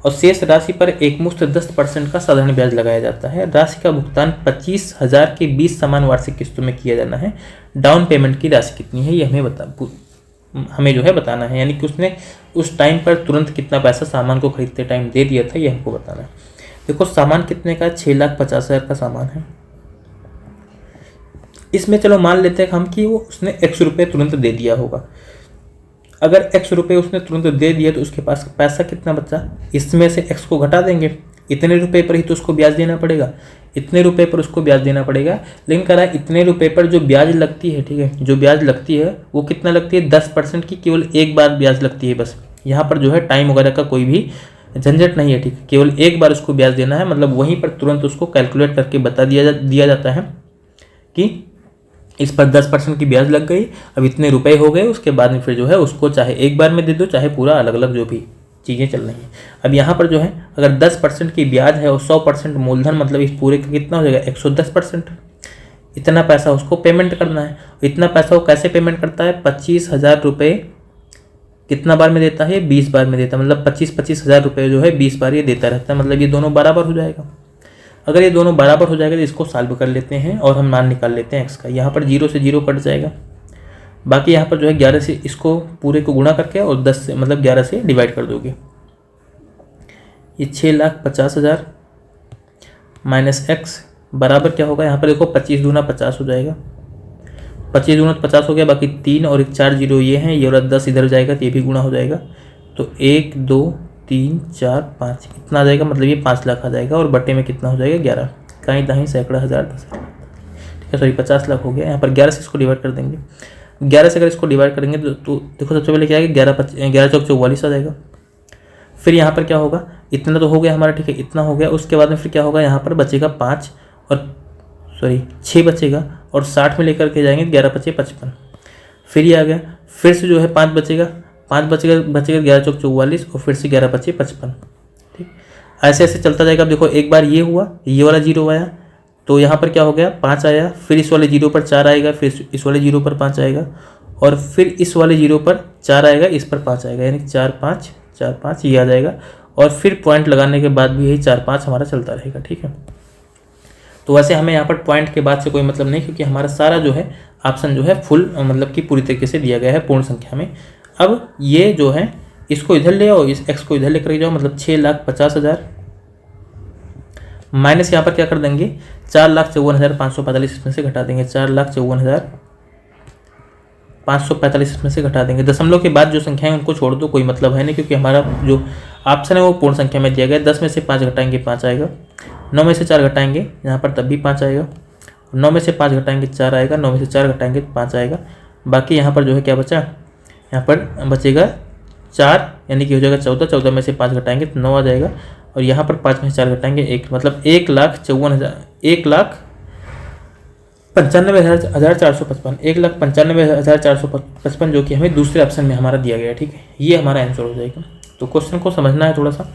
और शेष राशि पर एक मुश्त 10% का साधारण ब्याज लगाया जाता है। राशि का भुगतान 25,000 की 20 समान वार्षिक किस्तों में किया जाना है। डाउन पेमेंट की राशि कितनी है ये हमें जो है बताना है, यानी कि उसने उस टाइम पर तुरंत कितना पैसा सामान को खरीदते टाइम दे दिया था, ये हमको बताना है। देखो सामान कितने का, 6,50,000 का सामान है। इसमें चलो मान लेते हैं हम कि वो उसने x रुपये तुरंत दे दिया होगा। अगर x रुपये उसने तुरंत दे दिया तो उसके पास पैसा कितना बचा, इसमें से x को घटा देंगे, इतने रुपए पर ही तो उसको ब्याज देना पड़ेगा, इतने रुपए पर उसको ब्याज देना पड़ेगा। लेकिन कह रहा है इतने रुपए पर जो ब्याज लगती है, ठीक है, जो ब्याज लगती है वो कितना लगती है, 10% की केवल एक बार ब्याज लगती है बस। यहाँ पर जो है टाइम वगैरह का कोई भी झंझट नहीं है, ठीक है, केवल एक बार उसको ब्याज देना है, मतलब वहीं पर तुरंत उसको कैलकुलेट करके बता दिया जाता है कि इस पर 10% की ब्याज लग गई, अब इतने रुपए हो गए। उसके बाद में फिर जो है उसको चाहे एक बार में दे दो, चाहे पूरा अलग अलग जो भी चीज़ें चल रही हैं। अब यहाँ पर जो है अगर 10% की ब्याज है और 100% मूलधन, मतलब इस पूरे का कितना हो जाएगा, 110%। इतना पैसा उसको पेमेंट करना है। इतना पैसा वो कैसे पेमेंट करता है, 25,000 रुपये कितना बार में देता है, 20 बार में देता है, मतलब 25,000 रुपये जो है 20 बार ये देता रहता है, मतलब ये दोनों बराबर हो जाएगा। अगर ये दोनों बराबर हो जाएगा तो इसको सॉल्व कर लेते हैं और हम मान निकाल लेते हैं x का। यहाँ पर 0 से 0 कट जाएगा, बाकी यहाँ पर जो है 11 से इसको पूरे को गुणा करके और 10 से मतलब 11 से डिवाइड कर दोगे। ये 6,50,000 माइनस x बराबर क्या होगा, यहाँ पर देखो 25 दूना 50 हो जाएगा, 25 दूना 50 हो गया, बाकी 3 और 1 4 0 ये हैं, ये और 10 इधर जाएगा तो ये भी गुणा हो जाएगा। तो 1 2 3 4 5 इतना आ जाएगा, मतलब ये 5 लाख आ जाएगा। और बटे में कितना हो जाएगा 11, कहीं दहीं सैकड़ा हज़ार 10 लाख, ठीक है, सॉरी 50 लाख हो गया। यहाँ पर 11 से इसको डिवाइड कर देंगे। 11 से अगर इसको डिवाइड करेंगे तो देखो सबसे पहले क्या है, 11 चौक 44 आ जाएगा। फिर यहाँ पर क्या होगा, इतना तो हो गया हमारा, ठीक है, इतना हो गया। उसके बाद में फिर क्या होगा, यहाँ पर बचेगा 5 और 6 बचेगा, और 60 में लेकर के जाएंगे 11 5 55, फिर ये आ गया। फिर से जो है 5 बचेगा, 5 बचेगा 11 चौक 44, और फिर से 11 5 55, ठीक, ऐसे ऐसे चलता जाएगा। अब देखो एक बार ये हुआ, ये वाला 0 आया, तो यहाँ पर क्या हो गया 5 आया, फिर इस वाले 0 पर 4 आएगा, फिर इस वाले 0 पर 5 आएगा, और फिर इस वाले 0 पर 4 आएगा, इस पर 5 आएगा, यानी 4 5 4 5 ये आ जाएगा। और फिर पॉइंट लगाने के बाद भी यही 4 5 हमारा चलता रहेगा, ठीक है। तो वैसे हमें यहाँ पर पॉइंट के बाद से कोई मतलब नहीं, क्योंकि हमारा सारा जो है ऑप्शन जो है फुल मतलब कि पूरी तरीके से दिया गया है पूर्ण संख्या में। अब ये जो है इसको इधर ले आओ, इस x को इधर लेकर जाओ, मतलब 6,50,000 माइनस यहाँ पर क्या कर देंगे 4,54,545 इसमें से घटा देंगे, 4,54,545 इसमें से घटा देंगे। दशमलव के बाद जो संख्या है उनको छोड़ दो, कोई मतलब है नहीं, क्योंकि हमारा जो ऑप्शन है वो पूर्ण संख्या में दिया गया है। 10 में से 5 घटाएंगे 5 आएगा, 9 में से 4 घटाएंगे यहाँ पर तब भी 5 आएगा, 9 में से 5 घटाएंगे 4 आएगा, 9 में से 4 घटाएंगे 5 आएगा। बाकी यहाँ पर जो है क्या बचा, यहाँ पर बचेगा 4, यानी कि हो जाएगा 14, 14 में से 5 घटाएंगे तो 9 आ जाएगा, और यहाँ पर 5 में से 4 घटाएंगे 1, मतलब 1,95,455, 1,95,455 जो कि हमें दूसरे ऑप्शन में हमारा दिया गया है, ठीक है। ये हमारा आंसर हो जाएगा। तो क्वेश्चन को समझना है थोड़ा सा।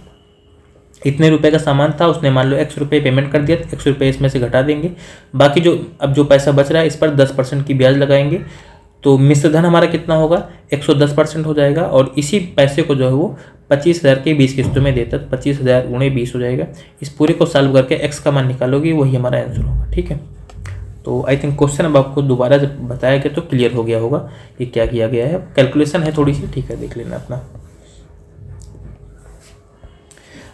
इतने रुपए का सामान था, उसने मान लो x रुपये पेमेंट कर दिया, तो x रुपये इसमें से घटा देंगे। बाकी जो पैसा बच रहा है इस पर 10% की ब्याज लगाएंगे, तो मिश्र धन हमारा कितना होगा 110% हो जाएगा। और इसी पैसे को जो है वो 25,000 के 20 किस्तों में देता, 25,000 × 20 हो जाएगा। इस पूरे को सॉल्व करके x का मान निकालोगे, वही हमारा आंसर होगा, ठीक है। तो आई थिंक क्वेश्चन अब आपको दोबारा जब बताया गया तो क्लियर हो गया होगा कि क्या किया गया है। कैलकुलेशन है थोड़ी सी, ठीक है, देख लेना अपना।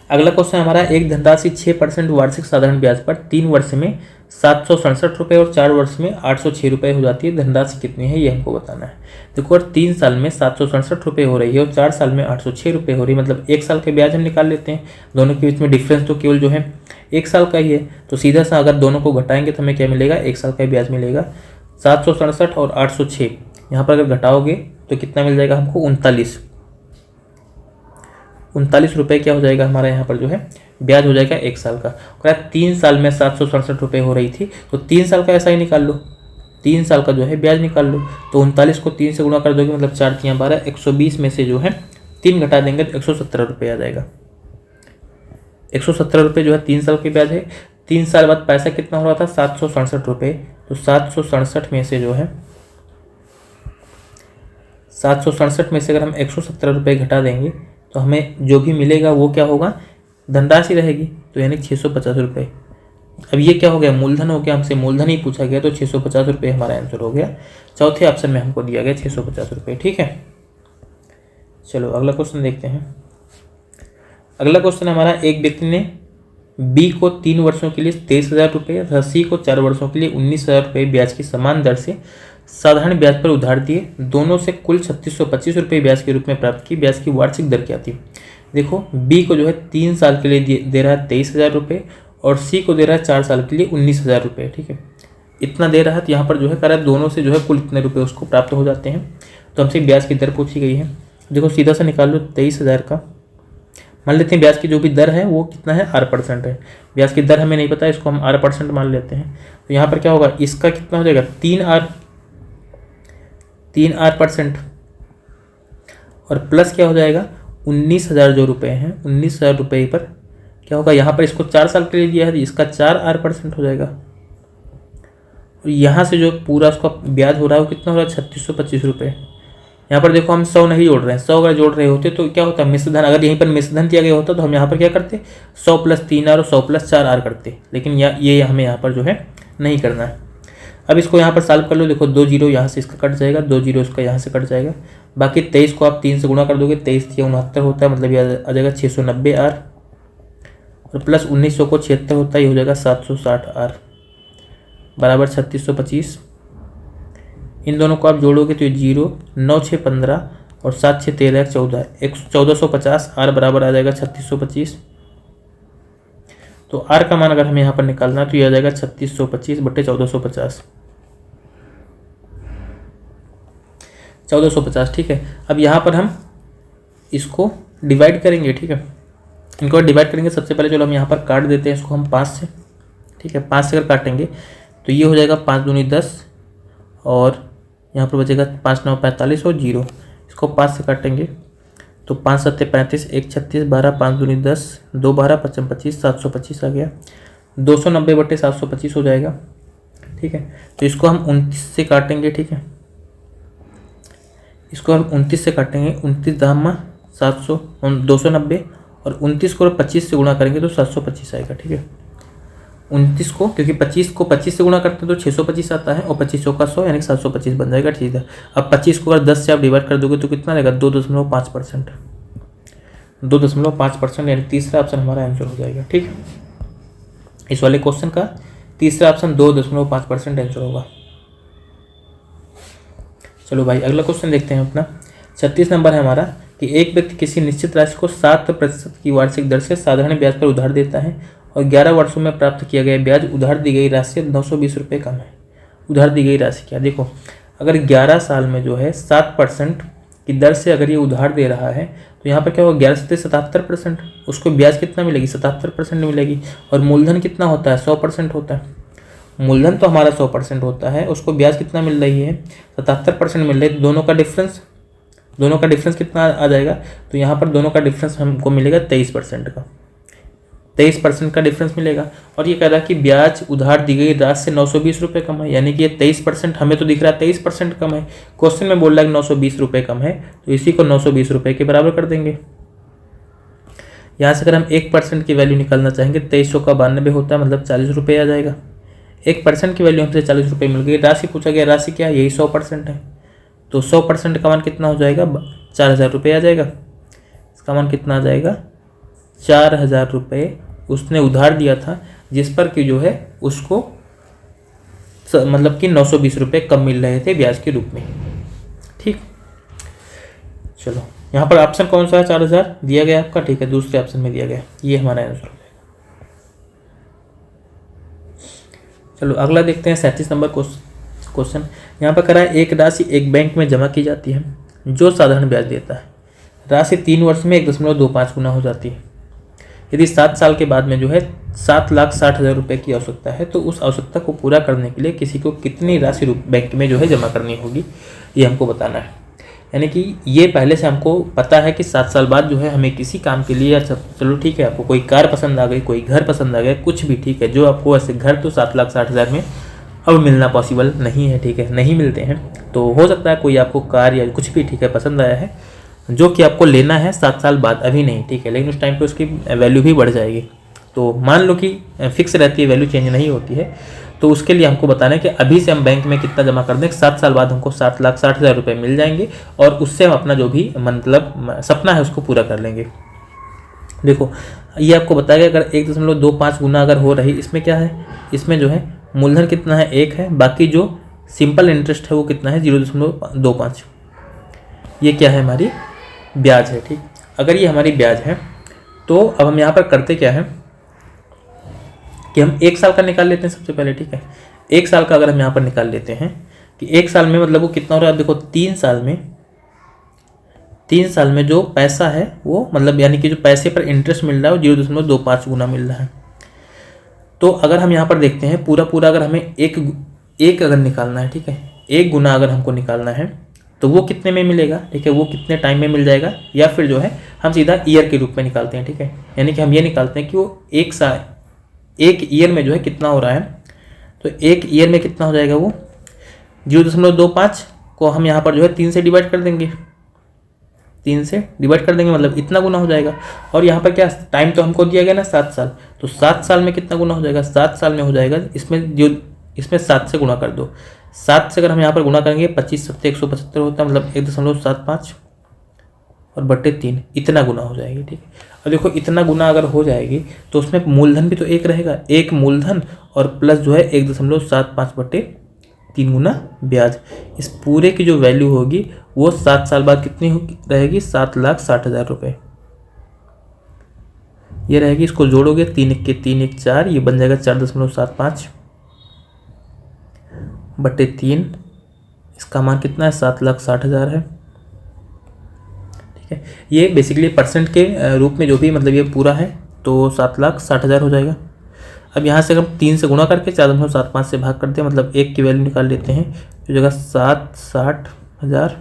अगला क्वेश्चन हमारा, एक धनराशि 6% वार्षिक साधारण ब्याज पर 3 वर्ष में 767 रुपये और 4 वर्ष में 806 रुपये हो जाती है। धनराशि कितनी है ये हमको बताना है। देखो, और 3 साल में 767 रुपये हो रही है और 4 साल में 806 रुपये हो रही है, मतलब 1 साल का ब्याज हम निकाल लेते हैं। दोनों के बीच में डिफरेंस तो केवल जो है 1 साल का ही है, तो सीधा सा अगर दोनों को घटाएंगे तो हमें क्या मिलेगा, 1 साल का ब्याज मिलेगा। 767 और 806 यहाँ पर अगर घटाओगे तो कितना मिल जाएगा हमको, 39 रुपये क्या हो जाएगा हमारा यहाँ पर जो है ब्याज हो जाएगा 1 साल का। और 3 साल में 767 रुपये हो रही थी, तो 3 साल का ऐसा ही निकाल लो, 3 साल का जो है ब्याज निकाल लो। तो 39 को 3 से गुणा कर दोगे, मतलब 4 3 12, 120 में से जो है 3 घटा देंगे तो 117 रुपये आ जाएगा। 117 रुपये जो है 3 साल के ब्याज है। 3 साल बाद पैसा कितना हो रहा था 767 रुपये, तो 767 में से जो है 767 में से अगर हम 117 रुपये घटा देंगे तो हमें जो भी मिलेगा वो क्या होगा, धनराशि रहेगी, तो यानी 650 रुपये। अब ये क्या हो गया, मूलधन हो गया, हमसे मूलधन ही पूछा गया, तो 650 रुपये हमारा आंसर हो गया। चौथे ऑप्शन में हमको दिया गया 650 रुपये, ठीक है। चलो अगला क्वेश्चन देखते हैं। अगला क्वेश्चन हमारा, एक व्यक्ति ने बी को 3 वर्षों के लिए 23,000 रुपये तथा सी को 4 वर्षों के लिए 19,000 रुपये ब्याज की समान दर से साधारण ब्याज पर उधार दिए। दोनों से कुल 3625 रुपये ब्याज के रूप में प्राप्त की। ब्याज की वार्षिक दर क्या थी। देखो, बी को जो है 3 साल के लिए दे रहा है 23,000 रुपये और सी को दे रहा है 4 साल के लिए 19,000 रुपये, ठीक है। इतना दे रहा है, तो यहाँ पर जो है कह रहा है दोनों से जो है कुल इतने रुपये उसको प्राप्त हो जाते हैं। तो हमसे ब्याज की दर पूछी गई है। देखो सीधा सा निकाल लो, 23,000 का मान लेते हैं ब्याज की जो भी दर है वो कितना है, 8% है। ब्याज की दर हमें नहीं पता, इसको हम 8% मान लेते हैं। तो यहाँ पर क्या होगा, इसका कितना हो जाएगा 3R% और प्लस क्या हो जाएगा 19,000 जो रुपये हैं, 19,000 रुपये पर क्या होगा, यहाँ पर इसको 4 साल के लिए दिया है तो इसका 4R% हो जाएगा। और यहाँ से जो पूरा उसका ब्याज हो रहा है वो कितना हो रहा है 3625 रुपये। यहाँ पर देखो हम 100 नहीं जोड़ रहे हैं, 100 अगर जोड़ रहे होते तो क्या होता, मिश्रधन, अगर यहीं पर मिश्रधन दिया गया होता तो हम यहाँ पर क्या करते 100 + 3R और 100 + 4R करते, लेकिन ये हमें यहाँ पर जो है नहीं करना है। अब इसको यहाँ पर सॉल्व कर लो। देखो 2 जीरो यहाँ से इसका कट जाएगा, 2 जीरो इसका यहाँ से कट जाएगा। बाकी 23 को आप 3 से गुणा कर दोगे, 23 × 69 होता है, मतलब ये आ जाएगा 690R और प्लस 1900 को 76 होता है, ये हो जाएगा 760R बराबर 3625। इन दोनों को आप जोड़ोगे तो ये 0 9 6 15 और 7 6 13 14 1450 आर बराबर आ जाएगा 3625। तो आर का मान अगर हमें यहाँ पर निकालना है तो ये आ जाएगा 3625 बट्टे 1450, 1450। ठीक है, अब यहाँ पर हम इसको डिवाइड करेंगे। ठीक है, इनको डिवाइड करेंगे। सबसे पहले चलो हम यहाँ पर काट देते हैं इसको हम 5 से। ठीक है, 5 से अगर काटेंगे तो ये हो जाएगा 5 दूनी 10 और यहाँ पर बचेगा 5 9 45 और 0। इसको 5 से काटेंगे तो 5 7 35, 1 36, 12 5 दूनी 10, 2 12 55 25, 725 आ गया। 290 बट्टे 725 हो जाएगा। ठीक है, तो इसको हम 29 से काटेंगे। ठीक है, इसको हम 29 से काटेंगे। 29 दामा 700 290 और 29 को 25 से गुणा करेंगे तो 725 आएगा। ठीक है, 29 को, क्योंकि 25 को 25 से गुणा करते हैं तो 625 आता है और 25 का 100 यानी 725 बन जाएगा। ठीक है, अब 25 को अगर 10 से आप डिवाइड कर दोगे तो कितना रहेगा 2.5%, 2.5% यानी तीसरा ऑप्शन हमारा आंसर हो जाएगा। ठीक है, इस वाले क्वेश्चन का तीसरा ऑप्शन 2.5% आंसर होगा। चलो भाई अगला क्वेश्चन देखते हैं अपना। 36 नंबर है हमारा कि एक व्यक्ति किसी निश्चित राशि को 7% की वार्षिक दर से साधारण ब्याज पर उधार देता है और 11 वर्षों में प्राप्त किया गया ब्याज उधार दी गई राशि 920 रुपये कम है। उधार दी गई राशि क्या, देखो अगर 11 साल में जो है 7% की दर से अगर ये उधार दे रहा है तो यहाँ पर क्या होगा 11 से 77%, उसको ब्याज कितना मिलेगी 77% मिलेगी। और मूलधन कितना होता है 100% होता है। मूलधन तो हमारा 100% होता है, उसको ब्याज कितना मिल रही है 77% मिल रही है। दोनों का डिफरेंस कितना आ जाएगा, तो यहाँ पर दोनों का डिफरेंस हमको मिलेगा 23% का, 23% का डिफरेंस मिलेगा। और ये कह रहा है कि ब्याज उधार दी गई राशि से 920 रुपये कम है, यानी कि ये 23%, हमें तो दिख रहा है 23% कम है, क्वेश्चन में बोल रहा है कि 920 रुपये कम है, तो इसी को 920 रुपये के बराबर कर देंगे। यहाँ से अगर हम 1% की वैल्यू निकालना चाहेंगे 2300 का 92 होता है, मतलब 40 रुपये आ जाएगा। 1% की वैल्यू हमसे 40 रुपये मिल गई। राशि पूछा गया, राशि क्या यही 100% है, तो 100% का मान कितना हो जाएगा 4000 रुपये आ जाएगा। इसका मान कितना आ जाएगा 4000 रुपये उसने उधार दिया था, जिस पर कि जो है उसको मतलब कि 920 रुपये कम मिल रहे थे ब्याज के रूप में। ठीक, चलो यहाँ पर ऑप्शन कौन सा है 4000 दिया गया आपका। ठीक है, दूसरे ऑप्शन में दिया गया, ये हमारा आंसर हो जाएगा। चलो अगला देखते हैं 37 नंबर क्वेश्चन। यहाँ पर करा है एक राशि एक बैंक में जमा की जाती है जो साधारण ब्याज देता है। राशि 3 वर्ष में 1.25 गुना हो जाती है। यदि 7 साल के बाद में जो है 7,60,000 रुपये की आवश्यकता है तो उस आवश्यकता को पूरा करने के लिए किसी को कितनी राशि बैंक में जो है जमा करनी होगी, ये हमको बताना है। यानी कि ये पहले से हमको पता है कि 7 साल बाद जो है हमें किसी काम के लिए, चलो ठीक है, आपको कोई कार पसंद आ गई, कोई घर पसंद आ गया, कुछ भी ठीक है, जो आपको ऐसे घर तो 7,60,000 में अब मिलना पॉसिबल नहीं है। ठीक है, नहीं मिलते हैं, तो हो सकता है कोई आपको कार या कुछ भी ठीक है पसंद आया है जो कि आपको लेना है 7 साल बाद, अभी नहीं। ठीक है, लेकिन उस टाइम पे उसकी वैल्यू भी बढ़ जाएगी। तो मान लो कि फिक्स रहती है, वैल्यू चेंज नहीं होती है, तो उसके लिए हमको बताना है कि अभी से हम बैंक में कितना जमा कर दें, 7 साल बाद हमको 7,60,000 रुपये मिल जाएंगे और उससे हम अपना जो भी मतलब सपना है उसको पूरा कर लेंगे। देखो ये आपको बताया गया अगर 1.25 गुना अगर हो रही, इसमें क्या है, इसमें जो है मूलधन कितना है 1 है, बाकी जो सिंपल इंटरेस्ट है वो कितना है 0.25। ये क्या है हमारी ब्याज है। ठीक, अगर ये हमारी ब्याज है तो अब हम यहाँ पर करते क्या है कि हम 1 साल का निकाल लेते हैं सबसे पहले। ठीक है, 1 साल का अगर हम यहाँ पर निकाल लेते हैं कि 1 साल में मतलब वो कितना हो रहा है, देखो 3 साल में जो पैसा है वो मतलब यानी कि जो पैसे पर इंटरेस्ट मिल रहा है वो 0.25 गुना मिल रहा है। तो अगर हम यहाँ पर देखते हैं पूरा अगर हमें एक अगर निकालना है, ठीक है, 1 गुना अगर हमको निकालना है तो वो कितने में मिलेगा, ठीक है, वो कितने टाइम में मिल जाएगा, या फिर जो है हम सीधा ईयर के रूप में निकालते हैं। ठीक है, यानी कि हम ये निकालते हैं कि वो 1 ईयर में जो है कितना हो रहा है, तो 1 ईयर में कितना हो जाएगा वो 0.25 को हम यहाँ पर जो है 3 से डिवाइड कर देंगे, 3 से डिवाइड कर देंगे मतलब इतना गुना हो जाएगा। और यहाँ पर क्या टाइम तो हमको दिया गया ना 7 साल, तो 7 साल में कितना गुना हो जाएगा, 7 साल में हो जाएगा इसमें 7 से गुना कर दो। 7 से अगर हम यहाँ पर गुना करेंगे 25 7 175 होता है, मतलब 1.75 और बट्टे 3 इतना गुना हो जाएगी। ठीक है, और देखो इतना गुना अगर हो जाएगी तो उसमें मूलधन भी तो 1 रहेगा, 1 मूलधन और प्लस जो है 1.75 बट्टे 3 गुना ब्याज। इस पूरे की जो वैल्यू होगी वो 7 साल बाद कितनी रहेगी, 7,60,000 रुपये ये रहेगी। इसको जोड़ोगे 3 1 के 3 1 4, ये बन जाएगा 4.75 बटे 3। इसका मान कितना है, 7,60,000 है। ठीक है, ये बेसिकली परसेंट के रूप में जो भी मतलब ये पूरा है तो 7,60,000 हो जाएगा। अब यहाँ से हम 3 से गुणा करके 4.75 से भाग करते हैं, मतलब 1 की वैल्यू निकाल लेते हैं। तो जगह 7,60,000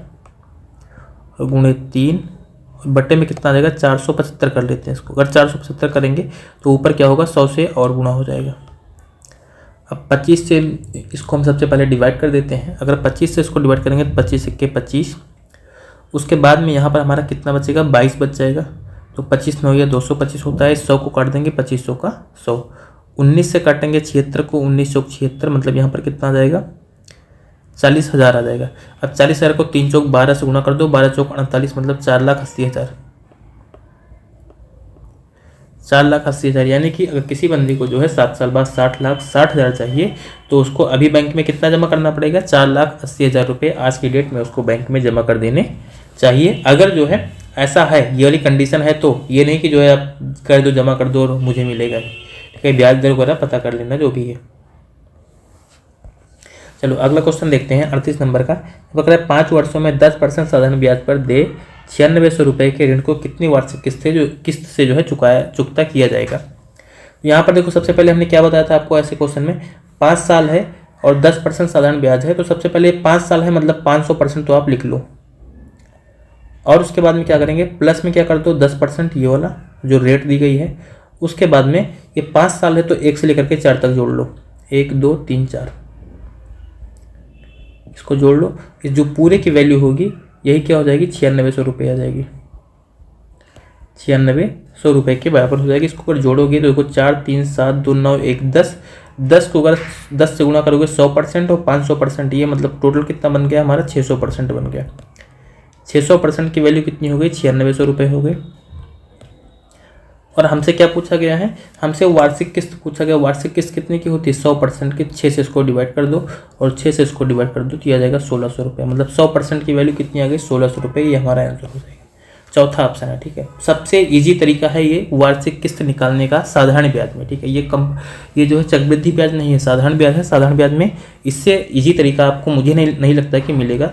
और गुणे 3 और बटे में कितना आ जाएगा, 475 कर लेते हैं इसको। अगर 475 करेंगे तो ऊपर क्या होगा, 100 से और गुणा हो जाएगा। अब 25 से इसको हम सबसे पहले डिवाइड कर देते हैं। अगर 25 से इसको डिवाइड करेंगे तो 25 के 25, उसके बाद में यहाँ पर हमारा कितना बचेगा, 22 बच जाएगा। तो 25 9 या 225 होता है। 100 को काट देंगे 2500 का 100, 19 से काटेंगे 76 को 1976, मतलब यहाँ पर कितना आ जाएगा, 40,000 आ जाएगा। अब 40,000 को 3 चौक 12 से गुणा कर दो, 12 चौक 48, मतलब 4,80,000। 4,80,000 यानी कि अगर किसी बंदी को जो है 7 साल बाद 60,60,000 चाहिए तो उसको अभी बैंक में कितना जमा करना पड़ेगा, 4,80,000 रुपये आज की डेट में उसको बैंक में जमा कर देने चाहिए। अगर जो है ऐसा है, ये वाली कंडीशन है, तो ये नहीं कि जो है आप कर दो, जमा कर दो और मुझे मिलेगा। ठीक है, ब्याज दर वगैरह पता कर लेना जो भी है। चलो अगला क्वेश्चन देखते हैं 38 नंबर का। वो कह रहा है 5 वर्षों में 10% साधारण ब्याज पर दे 9600 रुपये के ऋण को कितनी वार्षिक किस्त से जो है चुकता किया जाएगा। यहाँ पर देखो, सबसे पहले हमने क्या बताया था आपको ऐसे क्वेश्चन में, 5 साल है और 10% साधारण ब्याज है। तो सबसे पहले 5 साल है मतलब 500% तो आप लिख लो, और उसके बाद में क्या करेंगे, प्लस में क्या कर दो 10% ये वाला जो रेट दी गई है। उसके बाद में ये 5 साल है तो 1 से लेकर के 4 तक जोड़ लो, 1 2 3 4, इसको जोड़ लो। इस जो पूरे की वैल्यू होगी यही क्या हो जाएगी, 9600 रुपये आ जाएगी। 9600 रुपये के बराबर हो जाएगी। इसको अगर जोड़ोगे तो देखो 4 3 7 2 9 1 10, 10 को अगर 10 से गुणा करोगे 100% और 500%, ये मतलब टोटल कितना बन गया हमारा, 600% बन गया। 600% की वैल्यू कितनी हो गई, 9600 रुपये हो गए। और हमसे क्या पूछा गया है, हमसे वार्षिक किस्त पूछा गया। वार्षिक किस्त कितने की होती है, 100% की। 6 से इसको डिवाइड कर दो और 6 से इसको डिवाइड कर दो तो यह आ जाएगा 1600 रुपये। मतलब 100% की वैल्यू कितनी आ गई, 1600 रुपये। ये हमारा आंसर हो जाएगा, चौथा ऑप्शन है। ठीक है, सबसे इजी तरीका है ये वार्षिक किस्त निकालने का साधारण ब्याज में। ठीक है, ये जो है चक्रवृद्धि ब्याज नहीं है, साधारण ब्याज है। साधारण ब्याज में इससे इजी तरीका आपको मुझे नहीं लगता कि मिलेगा,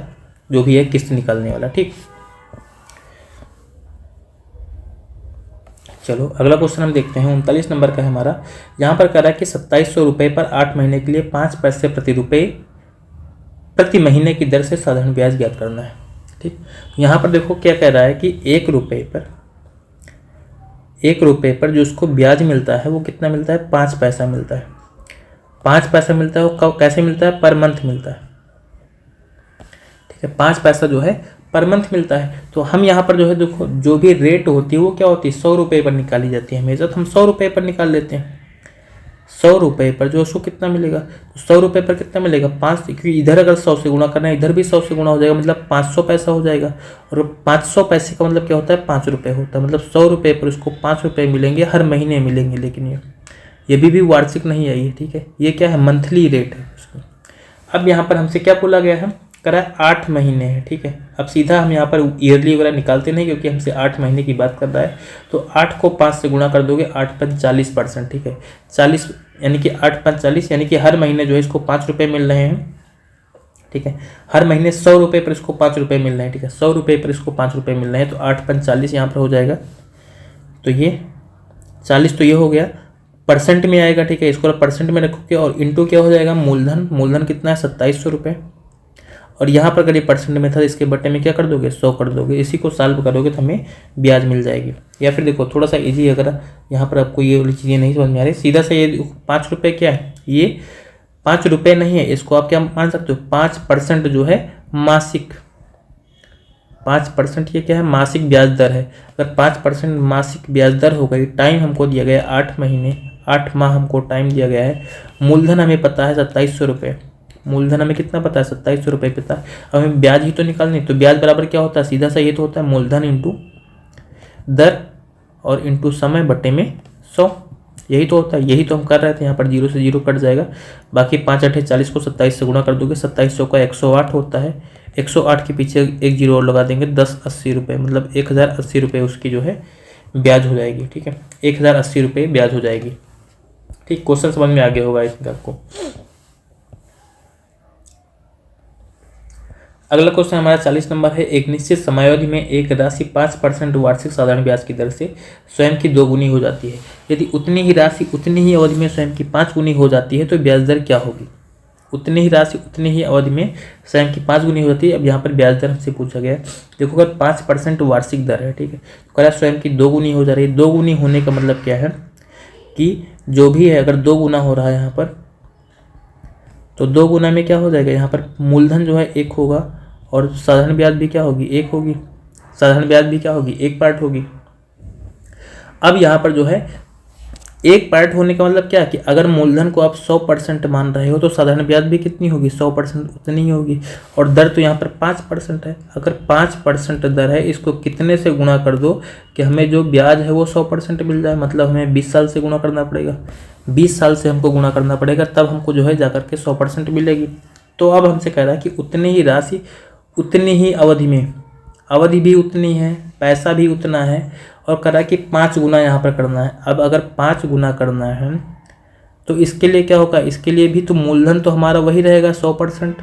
जो भी है किस्त निकालने वाला। ठीक, चलो अगला क्वेश्चन हम देखते हैं 39 नंबर का है हमारा। यहाँ पर कह रहा है कि 2700 रुपये पर 8 महीने के लिए 5 पैसे प्रति महीने की दर से साधारण ब्याज ज्ञात करना है। ठीक, यहाँ पर देखो क्या कह रहा है कि 1 रुपये पर जो उसको ब्याज मिलता है वो कितना मिलता है, 5 पैसा मिलता है। 5 पैसा मिलता है, वो कैसे मिलता है, पर मंथ मिलता है। ठीक है, 5 पैसा जो है पर मंथ मिलता है। तो हम यहाँ पर जो है देखो, जो भी रेट होती है वो क्या होती है, 100 रुपये पर निकाली जाती है हमेशा। तो हम 100 रुपये पर निकाल लेते हैं। 100 रुपये पर जो उसको कितना मिलेगा, तो 100 रुपये पर कितना मिलेगा, 5, क्योंकि इधर अगर 100 से गुणा करना है इधर भी 100 से गुणा हो जाएगा, मतलब 500 पैसा हो जाएगा। और 500 पैसे का मतलब क्या होता है, 5 रुपये होता है। मतलब 100 रुपये पर उसको 5 रुपये मिलेंगे, हर महीने मिलेंगे। लेकिन ये भी वार्षिक नहीं आई है। ठीक है, ये क्या है, मंथली रेट है उसको। अब यहाँ पर हमसे क्या बोला गया है, करा 8 महीने है। ठीक है, अब सीधा हम यहाँ पर ईयरली वगैरह निकालते नहीं, क्योंकि हमसे 8 महीने की बात कर रहा है। तो 8 को 5 से गुणा कर दोगे, 8 5 40%। ठीक है, 40 यानी कि 8 5 40, यानी कि हर महीने जो है इसको 5 रुपये मिल रहे हैं। ठीक है, हर महीने 100 रुपये पर इसको 5 रुपये मिल रहे हैं। ठीक है, 100 रुपये पर इसको 5 रुपये मिल रहे हैं। तो 8 5 40 यहाँ पर हो जाएगा। तो ये 40 तो ये हो गया, परसेंट में आएगा। ठीक है, इसको परसेंट में रखोगे और इंटू क्या हो जाएगा, मूलधन कितना है, 2700 रुपये। और यहाँ पर अगर ये परसेंट में था, इसके बटे में क्या कर दोगे, 100 कर दोगे। इसी को सॉल्व करोगे तो हमें ब्याज मिल जाएगी। या फिर देखो थोड़ा सा इजी, अगर यहाँ पर आपको ये वाली चीज़ें नहीं समझ में आ रही, सीधा से ये 5 रुपये क्या है, ये 5 रुपये नहीं है, इसको आप क्या मान सकते हो, 5% जो है मासिक, 5% ये क्या है, मासिक ब्याज दर है। अगर 5% मासिक ब्याज दर हो गई, टाइम हमको दिया गया 8 महीने, 8 माह हमको टाइम दिया गया है। मूलधन हमें पता है 2700 रुपये, मूलधन हमें कितना पता है, 2700 रुपये पता है। अब हमें ब्याज ही तो निकालनी, तो ब्याज बराबर क्या होता है, सीधा सा ये तो होता है मूलधन इंटू दर और इंटू समय बटे में 100। यही तो होता है, यही तो हम कर रहे थे। यहाँ पर 0 से 0 कट जाएगा, बाकी 5 8 40 को 27 से गुणा कर दोगे, 27 चौका 108 होता है। 108 के पीछे एक जीरो और लगा देंगे, 1080 रुपये, मतलब 1080 रुपये उसकी जो है ब्याज हो जाएगी। ठीक है, 1080 रुपये ब्याज हो जाएगी। ठीक, क्वेश्चन समझ में आ गया होगा इसमें आपको। अगला क्वेश्चन हमारा 40 नंबर है। एक निश्चित समयावधि में एक राशि 5% वार्षिक साधारण ब्याज की दर से स्वयं की 2 गुनी हो जाती है। यदि उतनी ही राशि उतनी ही अवधि में स्वयं की 5 गुनी हो जाती है तो ब्याज दर क्या होगी? उतनी ही राशि उतनी ही अवधि में स्वयं की 5 गुनी हो जाती है। अब यहाँ पर ब्याज दर हमसे पूछा गया है। देखो, अगर 5% वार्षिक दर है, ठीक है, तो कह रहा है स्वयं की 2 गुनी हो जा रही है। 2 गुनी होने का मतलब क्या है कि जो भी है, अगर 2 गुना हो रहा है यहाँ पर, तो 2 गुना में क्या हो जाएगा, यहाँ पर मूलधन जो है 1 होगा और साधारण ब्याज भी क्या होगी, 1 होगी। साधारण ब्याज भी क्या होगी, 1 पार्ट होगी। अब यहाँ पर जो है 1 पार्ट होने का मतलब क्या है कि अगर मूलधन को आप 100% मान रहे हो तो साधारण ब्याज भी कितनी होगी, 100% उतनी ही होगी। और दर तो यहाँ पर 5% है। अगर 5% दर है, इसको कितने से गुणा कर दो कि हमें जो ब्याज है वो 100% मिल जाए। मतलब हमें 20 साल से गुणा करना पड़ेगा, 20 साल से हमको गुणा करना पड़ेगा, तब हमको जो है जाकर के 100% मिलेगी। तो अब हमसे कह रहा है कि उतनी ही राशि उतनी ही अवधि में, अवधि भी उतनी है, पैसा भी उतना है, और कह रहा है कि 5 गुना यहाँ पर करना है। अब अगर 5 गुना करना है तो इसके लिए क्या होगा, इसके लिए भी तो मूलधन तो हमारा वही रहेगा 100%,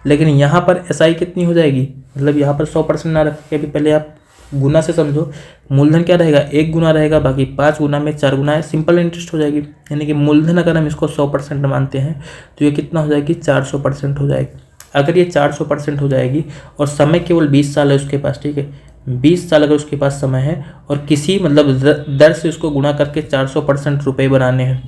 लेकिन यहाँ पर एसआई कितनी हो जाएगी, मतलब यहाँ पर 100% ना रख के अभी पहले आप गुना से समझो। मूलधन क्या रहेगा, 1 गुना रहेगा, बाकी 5 गुना में 4 गुना है, सिंपल इंटरेस्ट हो जाएगी। यानी कि मूलधन अगर हम इसको 100% मानते हैं तो ये कितना हो जाएगी, 400% हो जाएगी। अगर ये 400% हो जाएगी और समय केवल 20 साल है उसके पास, ठीक है, 20 साल अगर उसके पास समय है और किसी मतलब दर से उसको गुणा करके 400% रुपये बनाने हैं,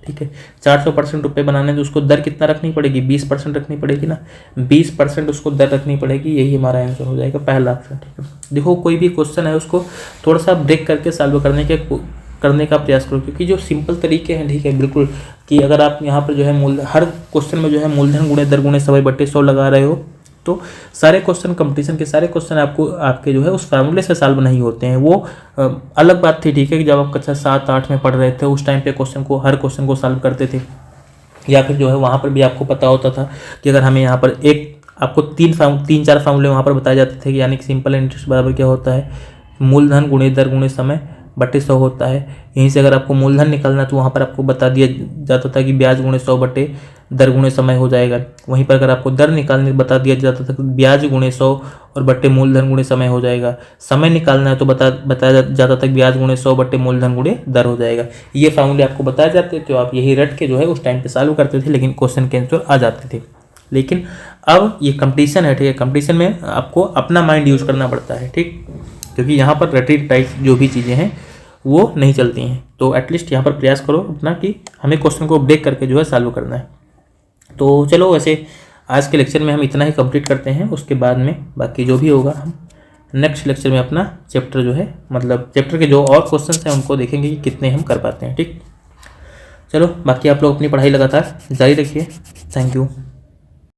ठीक है, 400% रुपये बनाने हैं तो उसको दर कितना रखनी पड़ेगी, 20% रखनी पड़ेगी ना, 20% उसको दर रखनी पड़ेगी। यही हमारा आंसर हो जाएगा, पहला ऑप्शन। ठीक है, देखो कोई भी क्वेश्चन है उसको थोड़ा सा ब्रेक करके सॉल्व करने का प्रयास करो, क्योंकि जो सिंपल तरीके हैं, ठीक है, बिल्कुल, कि अगर आप यहाँ पर जो है हर क्वेश्चन में जो है मूलधन गुणे दर गुणे समय बट्टे 100 लगा रहे हो तो सारे क्वेश्चन, कंपटीशन के सारे क्वेश्चन आपको आपके जो है उस फार्मूले से सॉल्व नहीं होते हैं। वो अलग बात थी, ठीक है, कि जब आप कक्षा 7 8 में पढ़ रहे थे उस टाइम पे हर क्वेश्चन को सॉल्व करते थे, या फिर जो है वहाँ पर भी आपको पता होता था कि अगर हमें यहाँ पर आपको 3-4 फार्मूले वहाँ पर बताए जाते थे, यानी कि सिंपल इंटरेस्ट बराबर क्या होता है, मूलधन गुणे दर गुणे समय बट्टे 100 होता है। यहीं से अगर आपको मूलधन निकालना तो वहाँ पर आपको बता दिया जाता था कि ब्याज गुणे 100 बट्टे दर गुणे समय हो जाएगा। वहीं पर अगर आपको दर निकालने बता दिया जाता था कि ब्याज गुणे 100 और बट्टे मूलधन गुणे समय हो जाएगा। समय निकालना है तो बताया जाता था कि ब्याज गुणे 100 बट्टे मूलधन गुणे दर हो जाएगा। ये फार्मूले आपको बताए जाते थे, तो आप यही रट के जो है उस टाइम पे सॉल्व करते थे, लेकिन क्वेश्चन के आंसर आ जाते थे। लेकिन अब ये कंपटीशन है, ठीक है, कंपटीशन में आपको अपना माइंड यूज करना पड़ता है, ठीक, क्योंकि यहाँ पर रटी टाइप जो भी चीज़ें हैं वो नहीं चलती हैं। तो एटलीस्ट यहाँ पर प्रयास करो अपना कि हमें क्वेश्चन को ब्रेक करके जो है सॉल्व करना है। तो चलो, वैसे आज के लेक्चर में हम इतना ही कंप्लीट करते हैं, उसके बाद में बाकी जो भी होगा हम नेक्स्ट लेक्चर में अपना चैप्टर जो है, मतलब चैप्टर के जो और क्वेश्चन हैं उनको देखेंगे कि कितने हम कर पाते हैं। ठीक, चलो, बाकी आप लोग अपनी पढ़ाई लगातार जारी रखिए। Thank you.